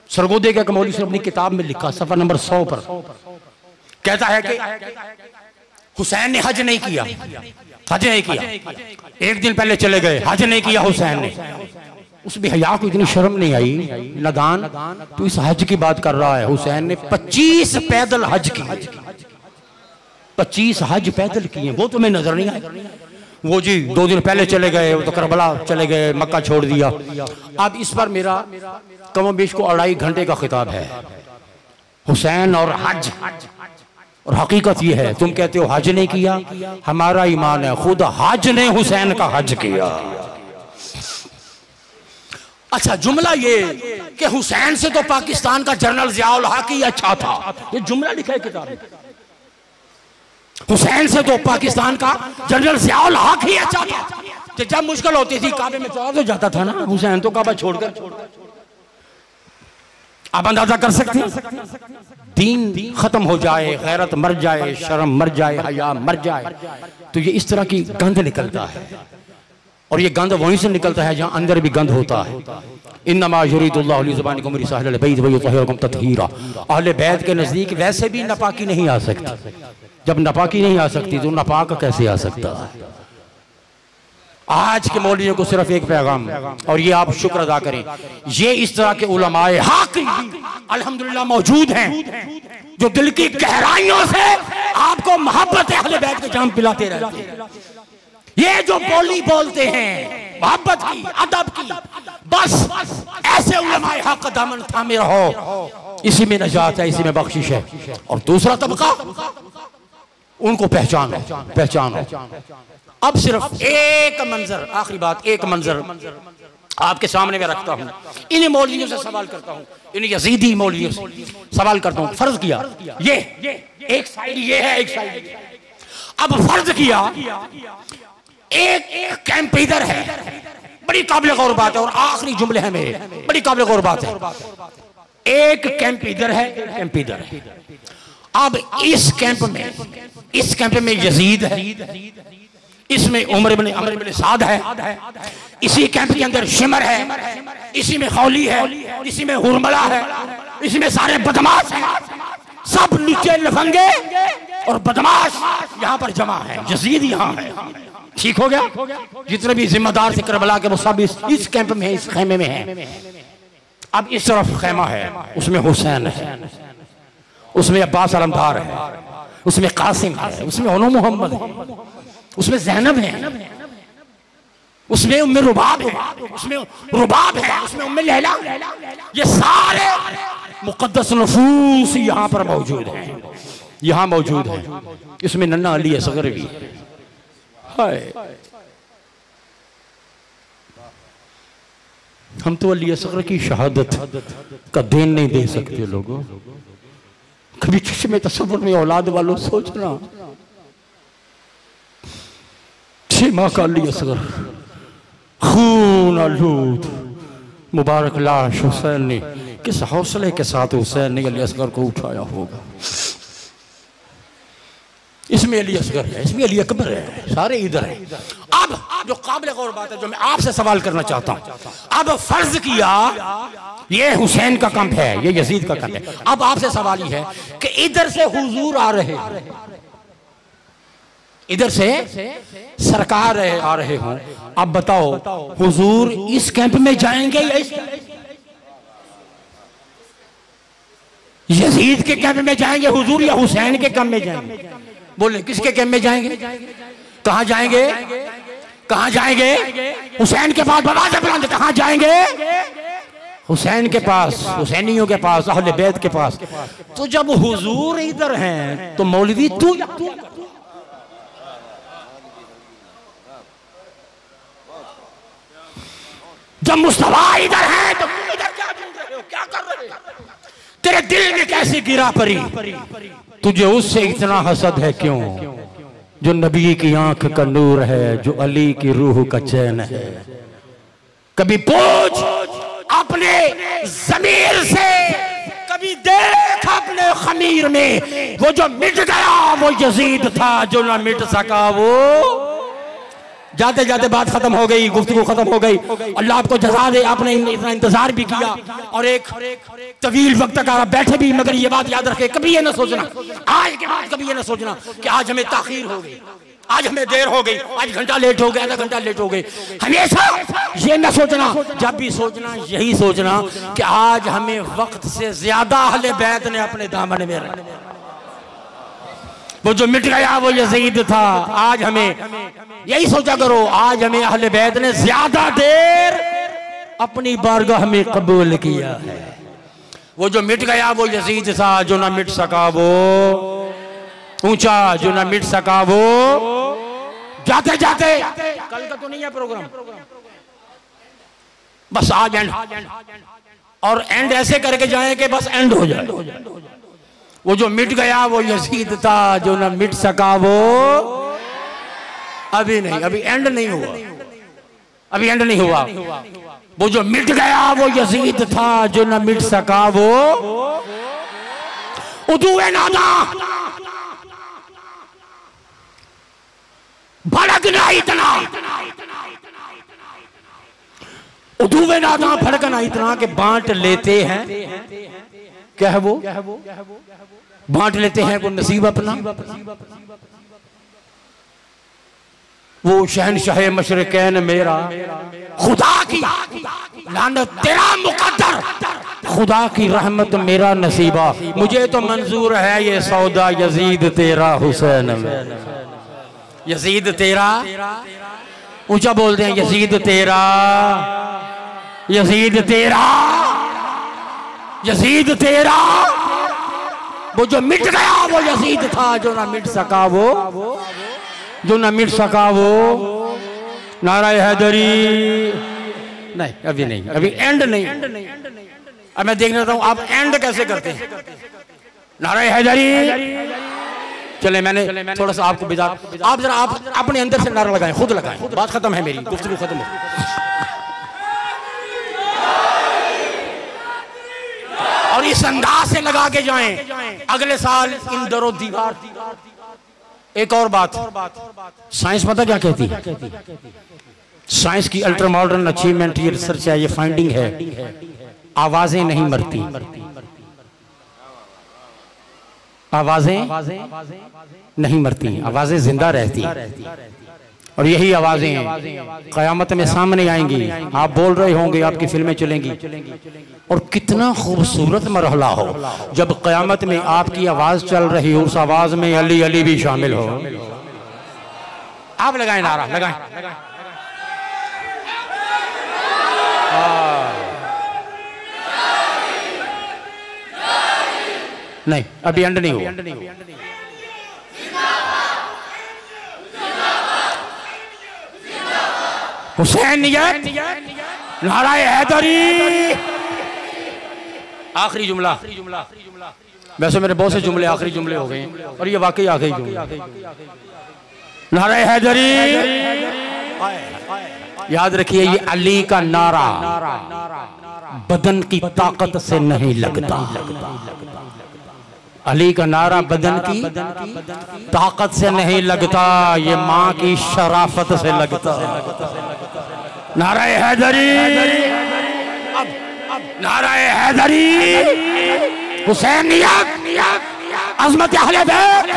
सरगोदे के मौलवी से अपनी किताब में लिखा, सफा नंबर 100 पर, कहता है कि हुसैन ने हज नहीं किया, हज नहीं किया, एक दिन पहले चले गए, हज नहीं किया हुसैन ने। उस बेहया को इतनी शर्म नहीं आई, नदान, तो इस हज की बात कर रहा है। हुसैन ने 25 पैदल हज किए, 25 हज पैदल किए, वो तुम्हें नजर नहीं आए। वो जी 2 दिन पहले चले गए, वो तो करबला चले गए, मक्का छोड़ दिया। अब इस पर मेरा कमोबेश को 2.5 घंटे का खिताब है, हुसैन और हज। और हकीकत ये है, तुम कहते हो हज नहीं किया, हमारा ईमान है खुद हज ने हुसैन का हज किया। अच्छा, जुमला ये कि हुसैन से तो पाकिस्तान का जनरल ज़िया-उल हक ही अच्छा था, ये जुमला लिखा है किताब में। हुसैन से तो पाकिस्तान का जनरल ज़िया-उल हक ही अच्छा था, कि जब मुश्किल होती थी काबे में तो जाता था ना हुसैन, तो काबा छोड़कर। आप अंदाजा कर सकते हैं, दीन खत्म हो जाए, गैरत मर जाए, शर्म मर जाए, हया मर जाए, तो ये इस तरह की गंध निकलता है। और ये गंध वहीं से निकलता है जहां अंदर भी गंध होता है। इन्नमा युरीदुल्लाहु लियुज़्हिबअनकुम रिजअल बैत व युतहिरकुम तत्हीरा। अहले बैत के नजदीक वैसे भी नापाकी नहीं आ सकती, जब नापाकी नहीं आ सकती तो नापाक कैसे आ सकता है। आज के मौलवियों को सिर्फ एक पैगाम, और ये आप शुक्र अदा करें, ये इस तरह के उलमाए हक अल्हम्दुलिल्लाह मौजूद हैं, जो दिल की गहराइयों से आपको मोहब्बत अहले बैत के जाम पिलाते रहते हैं। ये जो बोली बोलते हैं मोहब्बत की, अदब की, बस ऐसे उलमाए हक का दामन थामे रहो, इसी में नजात है, इसी में बख्शिश है। और दूसरा तबका, उनको पहचानो, पहचानो। अब सिर्फ एक मंजर, आखिरी बात, एक मंजर आपके सामने में रखता हूं, इन्हीं मौलवियों से सवाल करता हूं, इन्हीं यजीदी मौलवियों से सवाल करता हूं। फर्ज किया ये एक साइड ये है, एक साइड, अब फर्ज किया एक कैंप इधर है, बड़ी काबिल गौर बात है, और आखिरी जुमले हैं मेरे, बड़ी काबिल गौर बात है। एक कैंप इधर है, एक कैंप इधर है। अब इस कैंप में यजीद है, इसमें उमर इब्न साद है, इसी कैंप के अंदर शिमर है, इसी में खौली है, इसी में हुरमला है, इसी में सारे बदमाश हैं, सब नीचे लफंगे और बदमाश यहाँ पर जमा है, यजीद यहाँ है। ठीक हो गया, जितने भी जिम्मेदार थे करबला के वो सब इस कैंप में है, इस खेमे में है। अब इस तरफ खेमा है, उसमें हुसैन है, उसमें अब्बास अलमदार है, उसमें कासिम है, उसमें ओनो मोहम्मद है, उसमें ज़ैनब है, उसमें उम्मे रुबाब है, उसमें रुबाब है, उसमें उम्मे लैला, ये सारे मुक़द्दस नफूस यहाँ पर मौजूद हैं, यहाँ मौजूद है। इसमें नन्ना अली असगर भी हाय। हम तो अली असगर की शहादत का देन नहीं दे सकते लोगों। कभी चश्मे तसव्वुर में औलाद वालों सोचना, माँ का अली असगर खून आलूद मुबारक लाश हुसैन ने किस हौसले के साथ हुसैन ने अली असगर को उठाया होगा। इसमें अली असगर है, इसमें अली अकबर है, सारे इधर है। अब जो काबिल गौर बात है, जो मैं आपसे सवाल करना चाहता हूं, अब फर्ज किया ये हुसैन का कैंप है, ये यजीद का कैंप है। अब आपसे सवाल ही है कि इधर से हुजूर आ रहे हैं, इधर से सरकार आ रहे हों, अब बताओ हुजूर इस कैंप में जाएंगे या इस यजीद के कैंप में जाएंगे हुजूर, या हुसैन के कैंप में जाएंगे? बोले किसके कैंप में जाएंगे? कहां जाएंगे? कहां जाएंगे? हुसैन के पास बवाज़ बुलंद, कहां जाएंगे? हुसैन के पास, हुसैनियों के पास, अहले बैत के पास। तो जब हुजूर इधर हैं तो मौलवी तू जब मुस्तफा इधर है तो इधर क्या ढूंढ रहे हो, क्या कर रहे हो? तेरे दिल में कैसी गिरा परी? तुझे उससे इतना हसद है क्यों जो नबी की आंख का नूर है, जो अली की रूह का चैन है। कभी पूछ अपने ज़मीर से, कभी देख अपने खमीर में, वो जो मिट गया वो यजीद था, जो ना मिट सका वो जाते जाते बात खत्म हो गई, गुफ्तगू खत्म हो गई। अल्लाह आपको जज़ा दे, आपने इतना इंतजार भी किया और एक तवील वक्त तक आप बैठे भी। मगर ये बात याद रखे, कभी ये ना सोचना आज के बाद, कभी ये ना सोचना कि आज हमें ताखीर हो गई, आज हमें देर हो गई, आज घंटा लेट हो गया, आधा घंटा लेट हो गए। हमेशा ये ना सोचना, जब भी सोचना यही सोचना कि आज हमें वक्त से ज्यादा अहले बैत ने अपने दामन में रखा। वो जो मिट गया वो यजीद था, आज हमें यही सोचा करो, आज हमें अहले बैत ने ज्यादा देर अपनी बारगाह में कबूल किया है। वो जो मिट गया वो यजीद था, जो ना मिट सका वो ऊंचा, जो ना मिट सका वो जाते जाते। कल का तो नहीं है प्रोग्राम, बस आज एंड, और एंड ऐसे करके जाए कि बस एंड हो जाए। वो जो मिट गया वो यजीद था, जो ना मिट सका वो अभी नहीं, अभी एंड नहीं हुआ, अभी एंड नहीं हुआ। वो जो मिट गया वो यजीद था, जो ना मिट सका वो उदुए नादा भड़कना इतना, उदुए नादा भड़कना इतना कि बांट लेते हैं। क्या है वो? बांट लेते हैं वो नसीब अपना। वो शहनशाह मशरिकैन मेरा, खुदा की लानत तेरा मुकद्दर, खुदा की रहमत मेरा नसीबा। मुझे तो मंजूर है ये सौदा, यजीद तेरा हुसैन में, यजीद तेरा, ऊंचा बोलते हैं, यजीद तेरा, यजीद तेरा, यजीद तेरा। वो जो मिट गया वो यजीद था, जो ना मिट सका वो, जो ना मिट सका वो। नाराए हैदरी नहीं, अभी नहीं, अभी एंड नहीं। अब मैं देखना चाहता हूं आप एंड कैसे करते हैं। नाराए हैदरी। चले मैंने थोड़ा सा आपको बिजा, आप जरा आप अपने अंदर से नारा लगाएं, खुद लगाएं। बात खत्म है, मेरी गुफ्तगू खत्म हो, और इस अंदाज से लगा के जाएं अगले साल इन दरो दीवार। एक और बात, साइंस पता क्या कहती है? साइंस की अल्ट्रा मॉडर्न अचीवमेंट, ये रिसर्च है, ये फाइंडिंग है, आवाजें नहीं मरती, आवाजें नहीं मरती, आवाजें जिंदा रहती। और यही आवाजें कयामत में सामने आएंगी। आप बोल रहे होंगे, आपकी फिल्में चलेंगी, और कितना खूबसूरत मरहला हो जब कयामत में आपकी आवाज चल रही हो, उस आवाज में अली अली भी शामिल हो। आप लगाएं नारा, लगाएं। नहीं, अभी एंड नहीं हुआ। हुसैनियत, नाराए हैदरी। आखिरी जुमला, वैसे मेरे बहुत से जुमले आखिरी जुमले हो गए हैं, और ये वाकई आखिरी जुमला। नाराए हैदरी। याद रखिए, ये अली का नारा बदन की ताकत से नहीं लगता। अली का नारा बदन की ताकत से नहीं लगता, ये माँ की शराफत से लगता। नाराए हैदरी, नाराए हैदरी, हुसैनियत, अज़मत अहले बैत,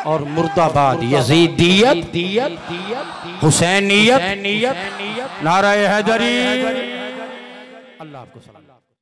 और मुर्दाबाद यजीदियत, हुसैनियत, नाराए हैदरी। अल्लाह आपको सलाम।